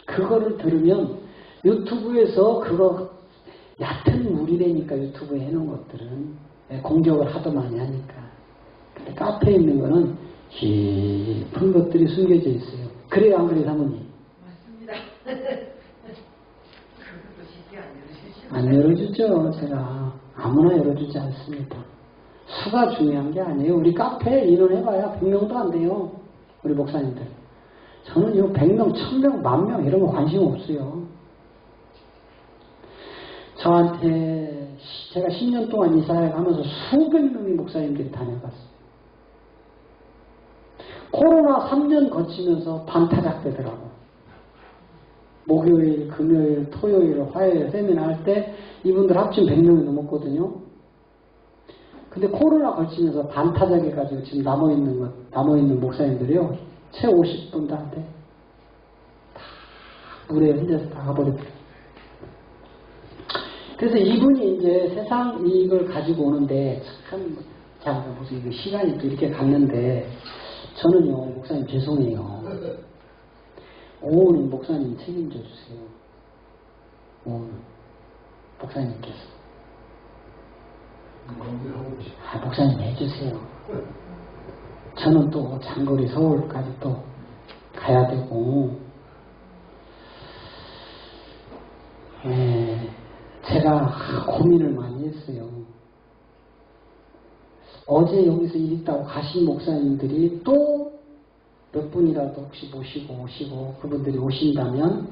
그거를 들으면 유튜브에서 그거 얕은 물이라니까 유튜브에 해놓은 것들은 공격을 하도 많이 하니까. 근데 카페에 있는 거는 깊은 것들이 숨겨져 있어요. 그래요 안 그래요 사모님? 맞습니다. 그것도 쉽게 안 열어주죠. 제가 아무나 열어주지 않습니다. 수가 중요한 게 아니에요. 우리 카페에 인원해봐야 100명도 안 돼요. 우리 목사님들. 저는 이거 100명, 1000명, 10,000명 이런 거 관심 없어요. 저한테 제가 10년 동안 이 사회를 하면서 수백 명의 목사님들이 다녀갔어요. 코로나 3년 거치면서 반타작 되더라고. 목요일, 금요일, 토요일, 화요일 세미나 할 때 이분들 합치면 100명이 넘었거든요. 근데 코로나 걸치면서 반타작해가지고 지금 남아있는 목사님들이요. 채 50분도 안 돼. 다 물에 흘려서 나가버렸어요. 그래서 이분이 이제 세상 이익을 가지고 오는데 참, 자, 무슨 이거 시간이 또 이렇게 갔는데, 저는요, 목사님 죄송해요. 오늘 목사님 책임져 주세요. 오늘 목사님께서. 목사님 해주세요. 저는 또 장거리 서울까지 또 가야 되고, 제가 고민을 많이 했어요. 어제 여기서 일 있다고 가신 목사님들이 또 몇 분이라도 혹시 모시고 오시고 그분들이 오신다면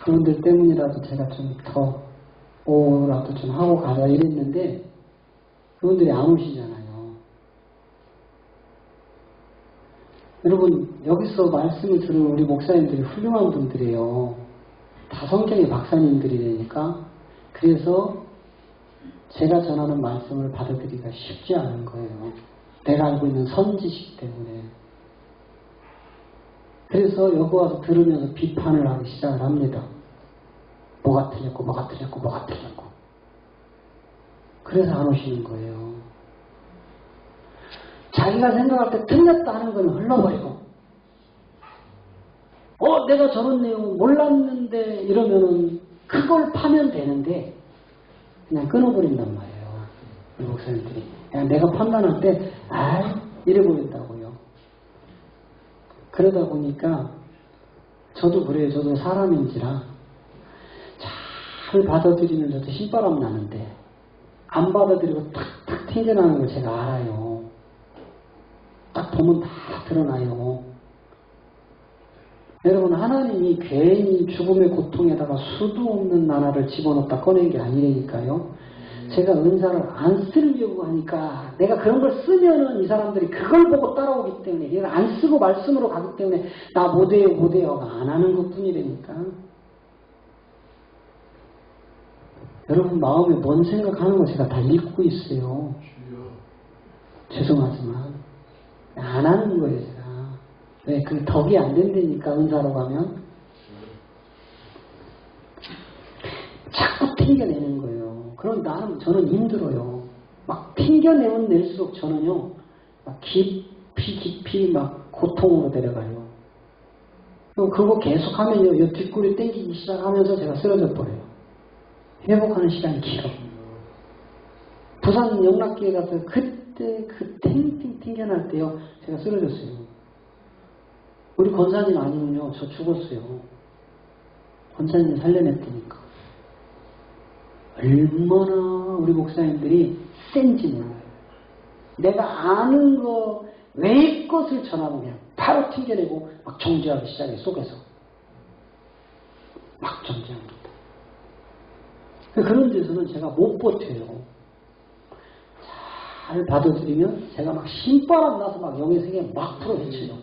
그분들 때문이라도 제가 좀 더 오라도 좀 하고 가자 이랬는데 그분들이 안 오시잖아요. 여러분 여기서 말씀을 들은 우리 목사님들이 훌륭한 분들이에요. 다 성경의 박사님들이니까. 그래서 제가 전하는 말씀을 받아들이기가 쉽지 않은 거예요. 내가 알고 있는 선지식 때문에. 그래서 여기 와서 들으면서 비판을 하기 시작을 합니다. 뭐가 틀렸고 뭐가 틀렸고 뭐가 틀렸고. 그래서 안 오시는 거예요. 자기가 생각할 때 틀렸다 하는 건 흘러버리고 내가 저런 내용 몰랐는데 이러면은 그걸 파면 되는데 그냥 끊어버린단 말이에요. 이 목사님들이. 그냥 내가 판단할 때 이래버린다고요. 그러다 보니까 저도 그래요. 저도 사람인지라 잘 받아들이는 저도 신바람 나는데 안 받아들이고 탁탁 튕겨나는 걸 제가 알아요. 딱 보면 다 드러나요. 여러분 하나님이 괜히 죽음의 고통에다가 수도 없는 나라를 집어넣었다 꺼낸 게 아니라니까요. 제가 은사를 안 쓰려고 하니까 내가 그런 걸 쓰면은 이 사람들이 그걸 보고 따라오기 때문에 내가 안 쓰고 말씀으로 가기 때문에 나 못해요가 안 하는 것 뿐이라니까. 여러분 마음에 뭔 생각하는 거 제가 다 읽고 있어요. 죄송하지만 안 하는 거예요 제가. 왜? 그 덕이 안 된다니까 은사로 가면 자꾸 튕겨내는 거예요. 그럼 나는 저는 힘들어요. 막 튕겨내면 낼수록 저는요 막 깊이 막 고통으로 데려가요. 그거 계속하면요 이 뒷골이 땡기기 시작하면서 제가 쓰러져 버려요. 회복하는 시간이 길어. 부산 영락교회 가서 그때 그 탱탱 튕겨날 때요 제가 쓰러졌어요. 우리 권사님 아니면요 저 죽었어요. 권사님 살려냈다니까. 얼마나 우리 목사님들이 센지 몰라요. 내가 아는 거 외의 것을 전하면 그냥 바로 튕겨내고 막 정죄하기 시작해 속에서. 막 정죄합니다. 그런 데서는 제가 못 버텨요. 잘 받아들이면 제가 막 신바람 나서 막 영의 세계에 막 풀어헤쳐요.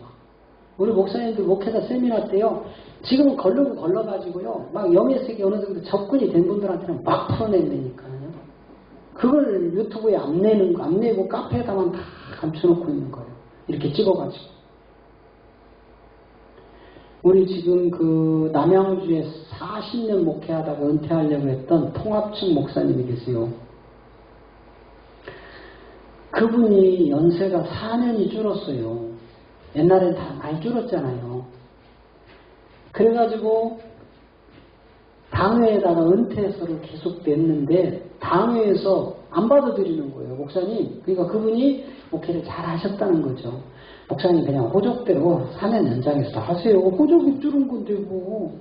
우리 목사님들 목회자 세미나 때요. 지금은 걸러가지고요. 막 영의 세계 어느 정도 접근이 된 분들한테는 막 풀어낸다니까요. 그걸 유튜브에 안 내고 카페에다만 다 감춰놓고 있는 거예요. 이렇게 찍어가지고. 우리 지금 그 남양주에 40년 목회하다가 은퇴하려고 했던 통합측 목사님이 계세요. 그분이 연세가 4년이 줄었어요. 옛날엔 다 많이 줄었잖아요. 그래가지고 당회에다가 은퇴서를 계속 냈는데 당회에서 안 받아들이는 거예요. 목사님. 그러니까 그분이 목회를 잘 하셨다는 거죠. 목사님 그냥 호적대로 4년 연장해서 하세요. 호적이 줄은 건데 뭐.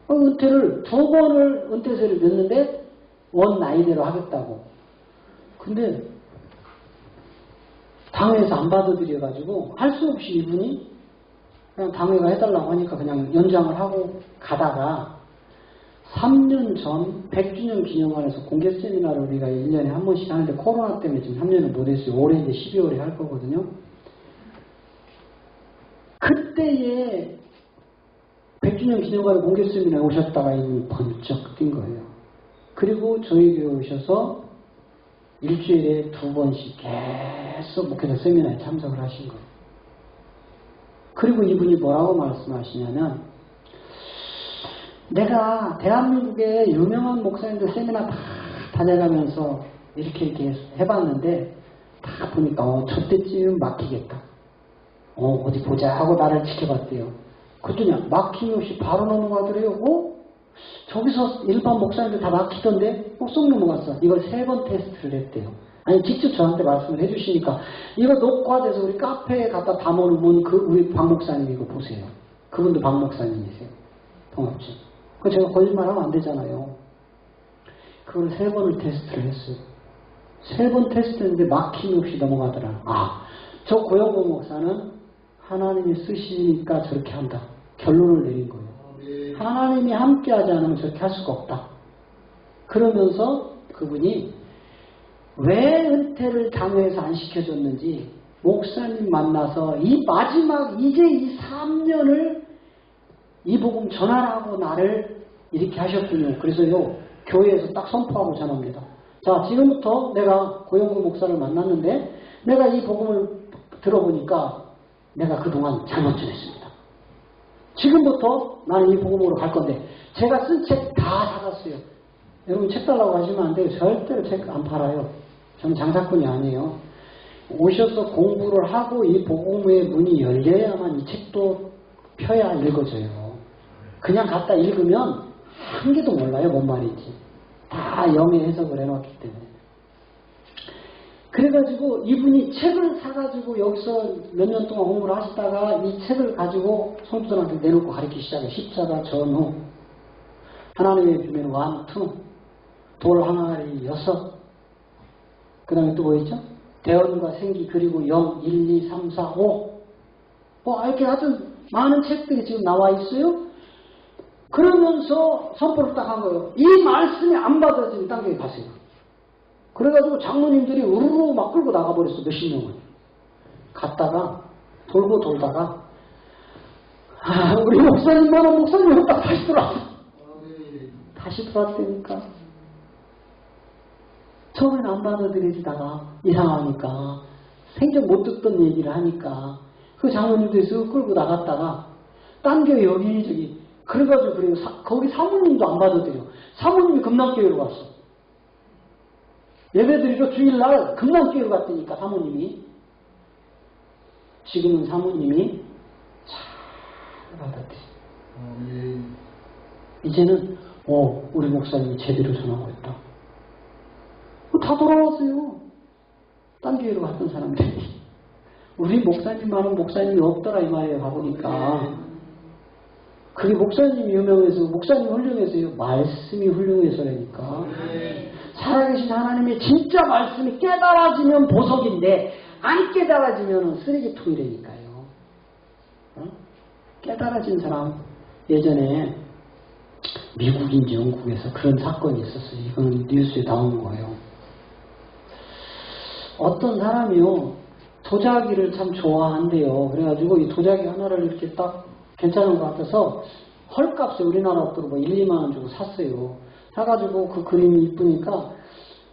은퇴를 2번을 은퇴서를 냈는데 원 나이대로 하겠다고. 근데 당회에서 안 받아들여가지고 할 수 없이 이분이 그냥 당회가 해달라고 하니까 그냥 연장을 하고 가다가 3년 전 100주년 기념관에서 공개 세미나를 우리가 1년에 한 번씩 하는데 코로나 때문에 지금 3년을 못했어요. 올해 이제 12월에 할 거거든요. 그때에 100주년 기념관에 공개 세미나에 오셨다가 이미 번쩍 뛴 거예요. 그리고 저희 교회 오셔서 일주일에 2번씩 계속 목회자 세미나에 참석을 하신 거예요. 그리고 이분이 뭐라고 말씀하시냐면, 내가 대한민국의 유명한 목사님들 세미나 다 다녀가면서 이렇게 해봤는데 다 보니까 저때쯤 막히겠다. 어디 보자 하고 나를 지켜봤대요. 그랬더니 막힘이 없이 바로 넘어가더래요. 저기서 일반 목사님들 다 막히던데 쏙 넘어갔어. 이걸 3번 테스트를 했대요. 아니 직접 저한테 말씀을 해주시니까 이거 녹화돼서 우리 카페에 갖다 담아놓으면 우리 박 목사님 이거 보세요. 그분도 박 목사님이세요. 통합지. 그 제가 거짓말하면 안 되잖아요. 그걸 3번을 테스트를 했어요. 3번 테스트했는데 막힘이 없이 넘어가더라. 저 고영보 목사는 하나님이 쓰시니까 저렇게 한다. 결론을 내린 거예요. 하나님이 함께하지 않으면 저렇게 할 수가 없다. 그러면서 그분이 왜 은퇴를 장회에서 안 시켜줬는지 목사님 만나서 이 마지막 이제 이 3년을 이 복음 전하라고 나를 이렇게 하셨군요. 그래서요 교회에서 딱 선포하고 전합니다. 자, 지금부터 내가 고영구 목사를 만났는데 내가 이 복음을 들어보니까 내가 그동안 잘못 전했습니다. 지금부터 나는 이 복음으로 갈 건데 제가 쓴 책 다 사갔어요. 여러분 책 달라고 하시면 안 돼요. 절대로 책 안 팔아요. 저는 장사꾼이 아니에요. 오셔서 공부를 하고 이 복음의 문이 열려야만 이 책도 펴야 읽어져요. 그냥 갖다 읽으면 한 개도 몰라요. 뭔 말인지. 다 영의 해석을 해놨기 때문에. 그래가지고 이분이 책을 사가지고 여기서 몇 년 동안 공부를 하시다가 이 책을 가지고 성도들한테 내놓고 가르치기 시작해요. 십자가 전후, 하나님의 비밀 완투, 돌 항아리 6, 그 다음에 또 뭐 있죠? 대언과 생기 그리고 0, 1, 2, 3, 4, 5 이렇게 아주 많은 책들이 지금 나와 있어요. 그러면서 선포를 딱 한 거예요. 이 말씀이 안 받아지는 단계에 가세요. 그래가지고 장로님들이 우르르 막 끌고 나가버렸어. 몇십 명을. 갔다가 돌고 돌다가 우리 목사님만한 목사님 딱 다시 돌아왔어. 다시 돌아왔다니까. 처음엔 안 받아들이다가 이상하니까 생전 못 듣던 얘기를 하니까 그 장로님들이 쓱 끌고 나갔다가 딴 교회 여기저기 그래가지고 그래요. 거기 사모님도 안 받아들여. 사모님이 금남교회로 갔어. 예배드리러 주일날 금남교회로 갔다니까 사모님이. 지금은 사모님이 잘 받아들여. 이제는 우리 목사님이 제대로 전하고 있다. 다 돌아왔어요. 딴 교회로 갔던 사람들이. 우리 목사님만은 목사님이 없더라 이 말이에요. 가보니까. 그게 목사님이 유명해서 목사님이 훌륭해서요. 말씀이 훌륭해서라니까. 살아계신 하나님의 진짜 말씀이 깨달아지면 보석인데 안 깨달아지면 쓰레기통이라니까요. 깨달아진 사람 예전에 미국인지 영국에서 그런 사건이 있었어요. 이건 뉴스에 나온 거예요. 어떤 사람이요 도자기를 참 좋아한대요. 그래가지고 이 도자기 하나를 이렇게 딱 괜찮은 것 같아서 헐값에 우리나라 돈으로 1, 2만 원 주고 샀어요. 사가지고 그 그림이 이쁘니까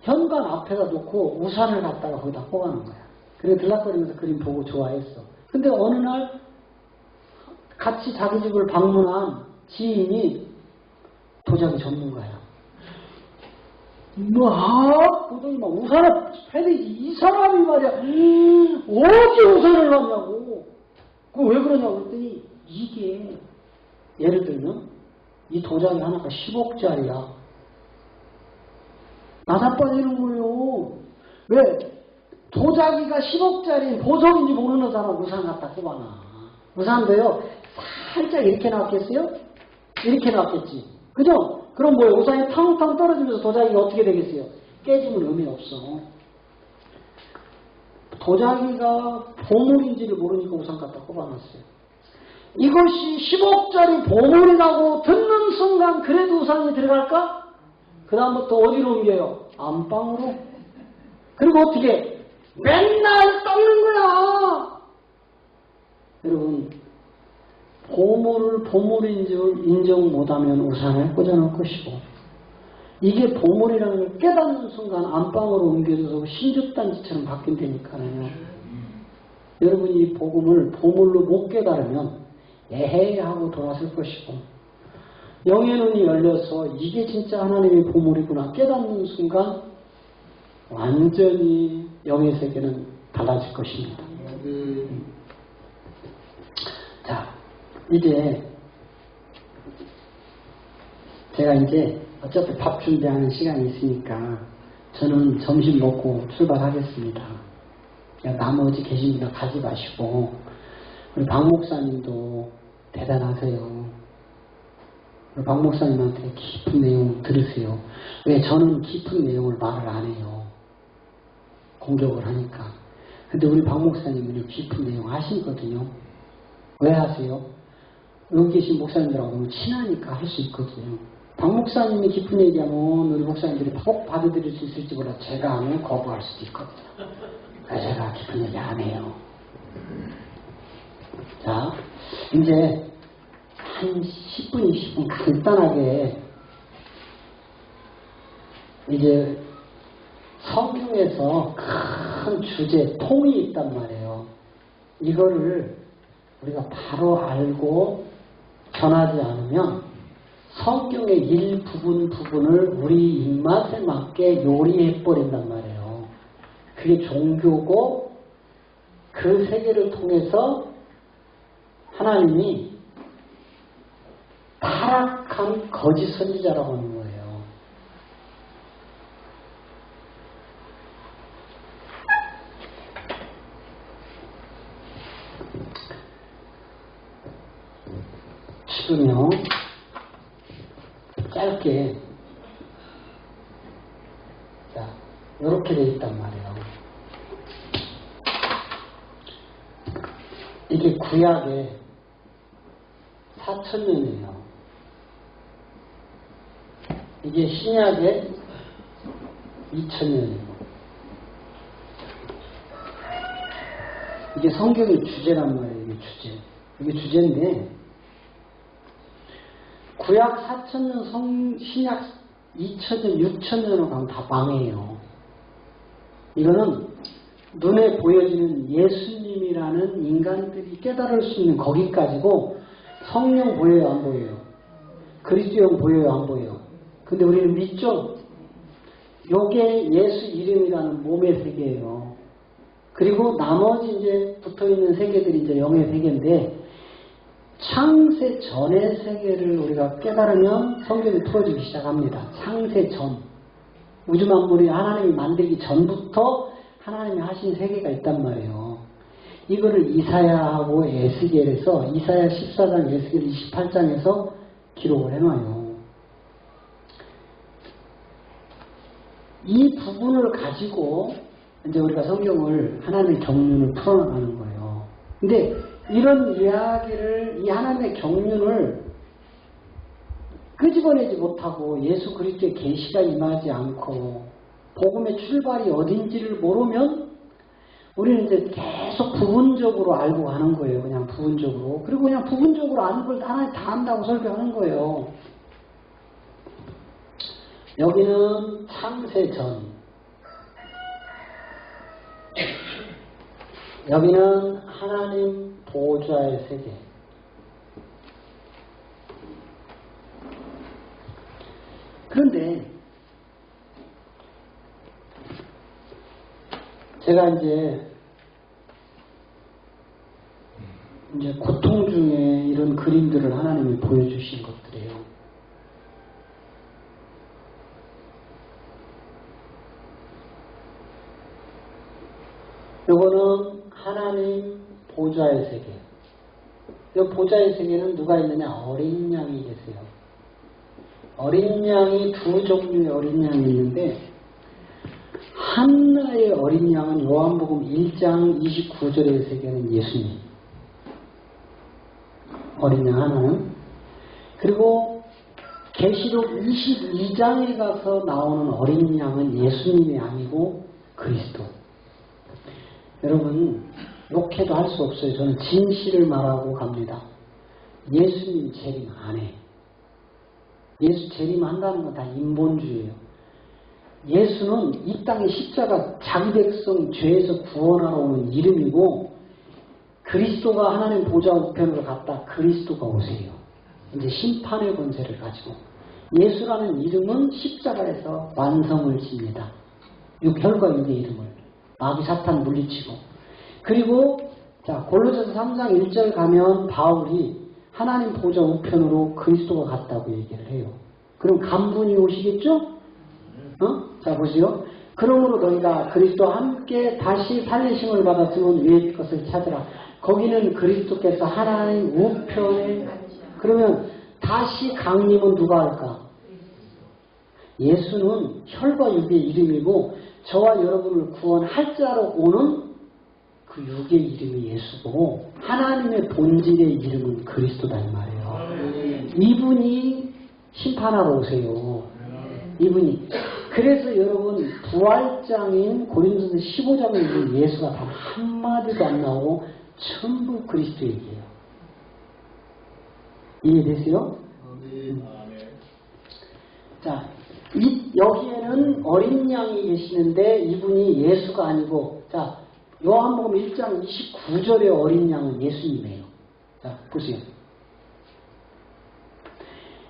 현관 앞에다 놓고 우산을 갖다가 거기다 꽂아놓은 거야. 그래 들락거리면서 그림 보고 좋아했어. 근데 어느 날 같이 자기 집을 방문한 지인이 도자기 전문가야. 보더니 막 우산을 패대지. 이 사람이 말이야. 어디 우산을 놨냐고. 그거 왜 그러냐고 그랬더니 이게 예를 들면 이 도자기 하나가 10억짜리야. 나자빠지는 거예요. 왜? 도자기가 10억짜리 보석인지 모르는 사람 우산 갖다 꼽아놔. 우산도요 살짝 이렇게 나왔겠어요? 이렇게 나왔겠지. 그죠? 그럼 뭐예요? 우산이 탕탕 떨어지면서 도자기가 어떻게 되겠어요? 깨지면 의미 없어. 도자기가 보물인지를 모르니까 우산 갖다 꼽아놨어요. 이것이 10억짜리 보물이라고 듣는 순간 그래도 우산이 들어갈까? 그 다음부터 어디로 옮겨요? 안방으로. 그리고 어떻게? 맨날 닦는 거야. 여러분 보물을 보물인 줄 인정 못하면 우산을 꽂아놓을 것이고 이게 보물이라는 걸 깨닫는 순간 안방으로 옮겨져서 신주단지처럼 바뀐다니까요. 여러분이 이 복음을 보물로 못 깨달으면 에헤이 하고 돌아설 것이고, 영의 눈이 열려서 이게 진짜 하나님의 보물이구나 깨닫는 순간 완전히 영의 세계는 달라질 것입니다. 자, 이제 제가 이제 어차피 밥 준비하는 시간이 있으니까 저는 점심 먹고 출발하겠습니다. 나머지 계신 분들 가지 마시고, 우리 박 목사님도 대단하세요. 우리 박 목사님한테 깊은 내용 들으세요. 왜 저는 깊은 내용을 말을 안 해요. 공격을 하니까. 근데 우리 박 목사님은 깊은 내용 하시거든요. 왜 하세요? 여기 계신 목사님들하고 너무 친하니까 할 수 있거든요. 박 목사님이 깊은 얘기하면 우리 목사님들이 꼭 받아들일 수 있을지 몰라 제가 하면 거부할 수도 있거든요. 그래서 제가 깊은 얘기 안 해요. 자, 이제 한 10분, 20분 간단하게 이제 성경에서 큰 주제, 통이 있단 말이에요. 이거를 우리가 바로 알고 전하지 않으면 성경의 일부분을 우리 입맛에 맞게 요리해버린단 말이에요. 그게 종교고 그 세계를 통해서 하나님이 타락한 거짓 선지자라고 하는 거예요. 지금요, 짧게, 자, 이렇게 돼 있단 말이에요. 이게 구약의 4,000년이에요. 이게 신약의 2,000년이에요. 이게 성경의 주제란 말이에요. 이게 주제. 이게 주제인데, 구약 4,000년, 신약 2,000년, 6,000년으로 가면 다 망해요. 이거는 눈에 보여지는 예수님이라는 인간들이 깨달을 수 있는 거기까지고, 성령 보여요, 안 보여요? 그리스도형 보여요, 안 보여요? 근데 우리는 믿죠? 요게 예수 이름이라는 몸의 세계예요. 그리고 나머지 이제 붙어있는 세계들이 이제 영의 세계인데, 창세 전의 세계를 우리가 깨달으면 성경이 풀어지기 시작합니다. 창세 전. 우주 만물이 하나님이 만들기 전부터 하나님이 하신 세계가 있단 말이에요. 이거를 이사야하고 에스겔에서, 이사야 14장, 에스겔 28장에서 기록을 해놔요. 이 부분을 가지고 이제 우리가 성경을 하나님의 경륜을 풀어나가는 거예요. 근데 이런 이야기를, 이 하나님의 경륜을 끄집어내지 못하고 예수 그리스도의 계시가 임하지 않고 복음의 출발이 어딘지를 모르면 우리는 이제 계속 부분적으로 알고 가는 거예요. 그냥 부분적으로. 그리고 그냥 부분적으로 아는 걸 하나님 다 안다고 설교하는 거예요. 여기는 창세전, 여기는 하나님 보좌의 세계. 그런데 제가 이제 고통 중에 이런 그림들을 하나님이 보여주신 것들이에요. 이거는 하나님 보좌의 세계. 이 보좌의 세계는 누가 있느냐? 어린 양이 계세요. 어린 양이 두 종류의 어린 양이 있는데, 하나의 어린 양은 요한복음 1장 29절의 세계는 예수님. 어린 양 하나는. 그리고 계시록 22장에 가서 나오는 어린 양은 예수님이 아니고 그리스도. 여러분, 욕해도 할 수 없어요. 저는 진실을 말하고 갑니다. 예수님 재림 안 해. 예수 재림한다는 건 다 인본주의예요. 예수는 이 땅의 십자가 자기 백성 죄에서 구원하러 오는 이름이고, 그리스도가 하나님 보좌 우편으로 갔다. 그리스도가 오세요. 이제 심판의 권세를 가지고. 예수라는 이름은 십자가에서 완성을 짓니다. 혈과 육의 이름을. 마귀 사탄 물리치고. 그리고 자 골로새서 3장 1절 가면 바울이 하나님 보좌 우편으로 그리스도가 갔다고 얘기를 해요. 그럼 간분이 오시겠죠? 자 보시오. 그러므로 너희가 그리스도와 함께 다시 살리심을 받았으면 위의 것을 찾으라. 거기는 그리스도께서 하나님 우편에. 그러면 다시 강림은 누가 할까? 예수는 혈과 육의 이름이고 저와 여러분을 구원할 자로 오는 그 육의 이름이 예수고 하나님의 본질의 이름은 그리스도다 이 말이에요. 이분이 심판하러 오세요. 이분이. 그래서 여러분 부활장인 고린도서 15장에 있는 예수가 단 한마디도 안 나오고 전부 그리스도 얘기예요. 이해되세요? 자, 여기에는 어린 양이 계시는데 이분이 예수가 아니고 자 요한복음 1장 29절의 어린 양은 예수님이에요. 자 보세요.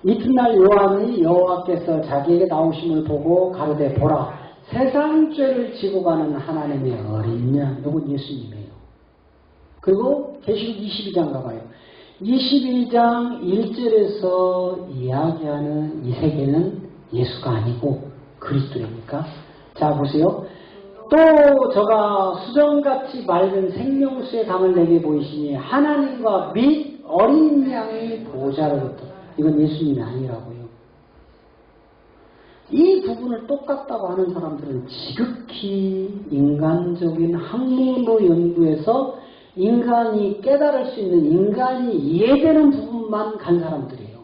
이튿날 요한이 여호와께서 자기에게 나오심을 보고 가로되 보라 세상 죄를 지고 가는 하나님의 어린 양. 이건 예수님이에요. 그리고 계시록 22장 가봐요. 22장 1절에서 이야기하는 이 세계는 예수가 아니고 그리스도입니까? 자 보세요. 또 저가 수정같이 맑은 생명수의 강을 내게 보이시니 하나님과 및 어린 양의 보좌로부터. 이건 예수님이 아니라고요. 이 부분을 똑같다고 하는 사람들은 지극히 인간적인 학문으로 연구해서 인간이 깨달을 수 있는 인간이 이해되는 부분만 간 사람들이에요.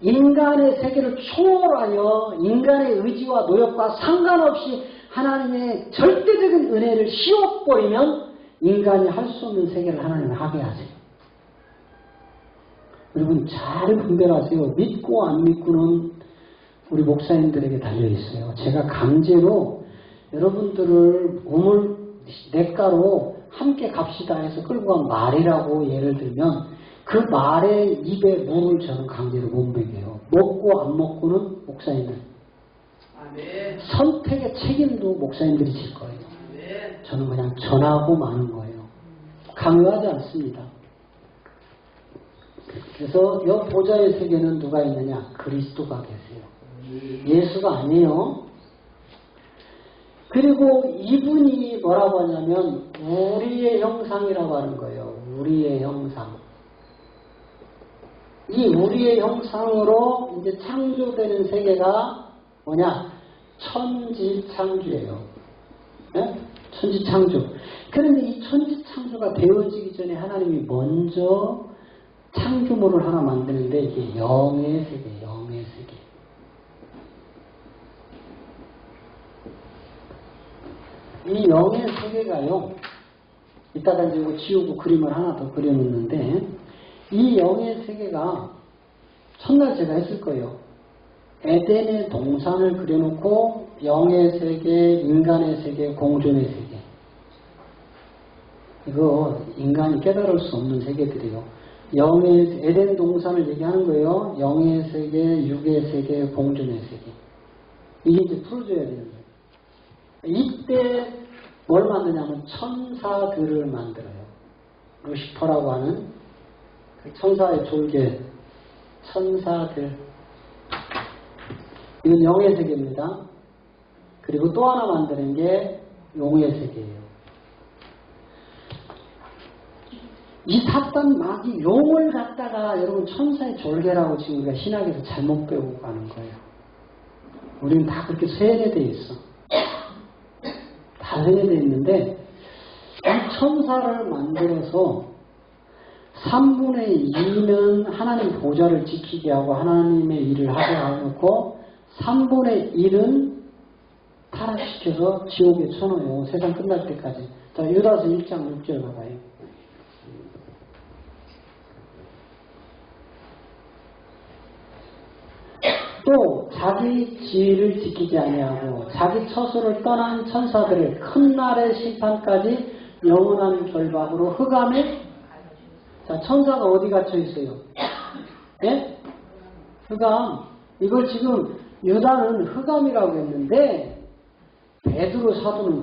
인간의 세계를 초월하여 인간의 의지와 노력과 상관없이 하나님의 절대적인 은혜를 씌워버리면 인간이 할 수 없는 세계를 하나님이 하게 하세요. 여러분 잘 분별하세요. 믿고 안 믿고는 우리 목사님들에게 달려있어요. 제가 강제로 여러분들을 우물 냇가로 함께 갑시다 해서 끌고 간 말이라고 예를 들면 그 말의 입에 물을 저는 강제로 못 먹여요. 먹고 안 먹고는 목사님들. 선택의 책임도 목사님들이 질 거예요. 저는 그냥 전하고 마는 거예요. 강요하지 않습니다. 그래서 이 보좌의 세계는 누가 있느냐? 그리스도가 계세요. 예수가 아니에요. 그리고 이분이 뭐라고 하냐면 우리의 형상이라고 하는 거예요. 우리의 형상. 이 우리의 형상으로 이제 창조되는 세계가 뭐냐? 천지창조예요. 네? 천지창조. 그런데 이 천지창조가 되어지기 전에 하나님이 먼저 창조물을 하나 만드는데 이게 영의 세계, 영의 세계. 이 영의 세계가요. 이따가 이제 이거 지우고 그림을 하나 더 그려놓는데 이 영의 세계가 첫날 제가 했을 거예요. 에덴의 동산을 그려놓고 영의 세계, 인간의 세계, 공존의 세계. 이거 인간이 깨달을 수 없는 세계들이에요. 영의 에덴 동산을 얘기하는 거예요. 영의 세계, 육의 세계, 공존의 세계. 이게 이제 풀어줘야 되는 거예요. 이때 뭘 만드냐면 천사들을 만들어요. 루시퍼라고 하는 그 천사의 졸개, 천사들. 이건 영의 세계입니다. 그리고 또 하나 만드는 게 용의 세계예요. 이 사단 마귀 용을 갖다가 여러분 천사의 졸개라고 지금 우리가 신학에서 잘못 배우고 가는 거예요. 우리는 다 그렇게 세뇌되어 있어. 다 세뇌되어 있는데 이 천사를 만들어서 3분의 2는 하나님 보좌를 지키게 하고 하나님의 일을 하게 해놓고 3분의 1은 타락시켜서 지옥에 쳐넣어요. 세상 끝날 때까지. 자, 유다서 1장 6절 봐봐요. 또 자기 지위를 지키지 아니하고 자기 처소를 떠난 천사들을 큰 날의 심판까지 영원한 결박으로 흑암에. 자, 천사가 어디 갇혀 있어요? 예? 흑암. 이걸 지금 유다는 흑암이라고 했는데 베드로 사도는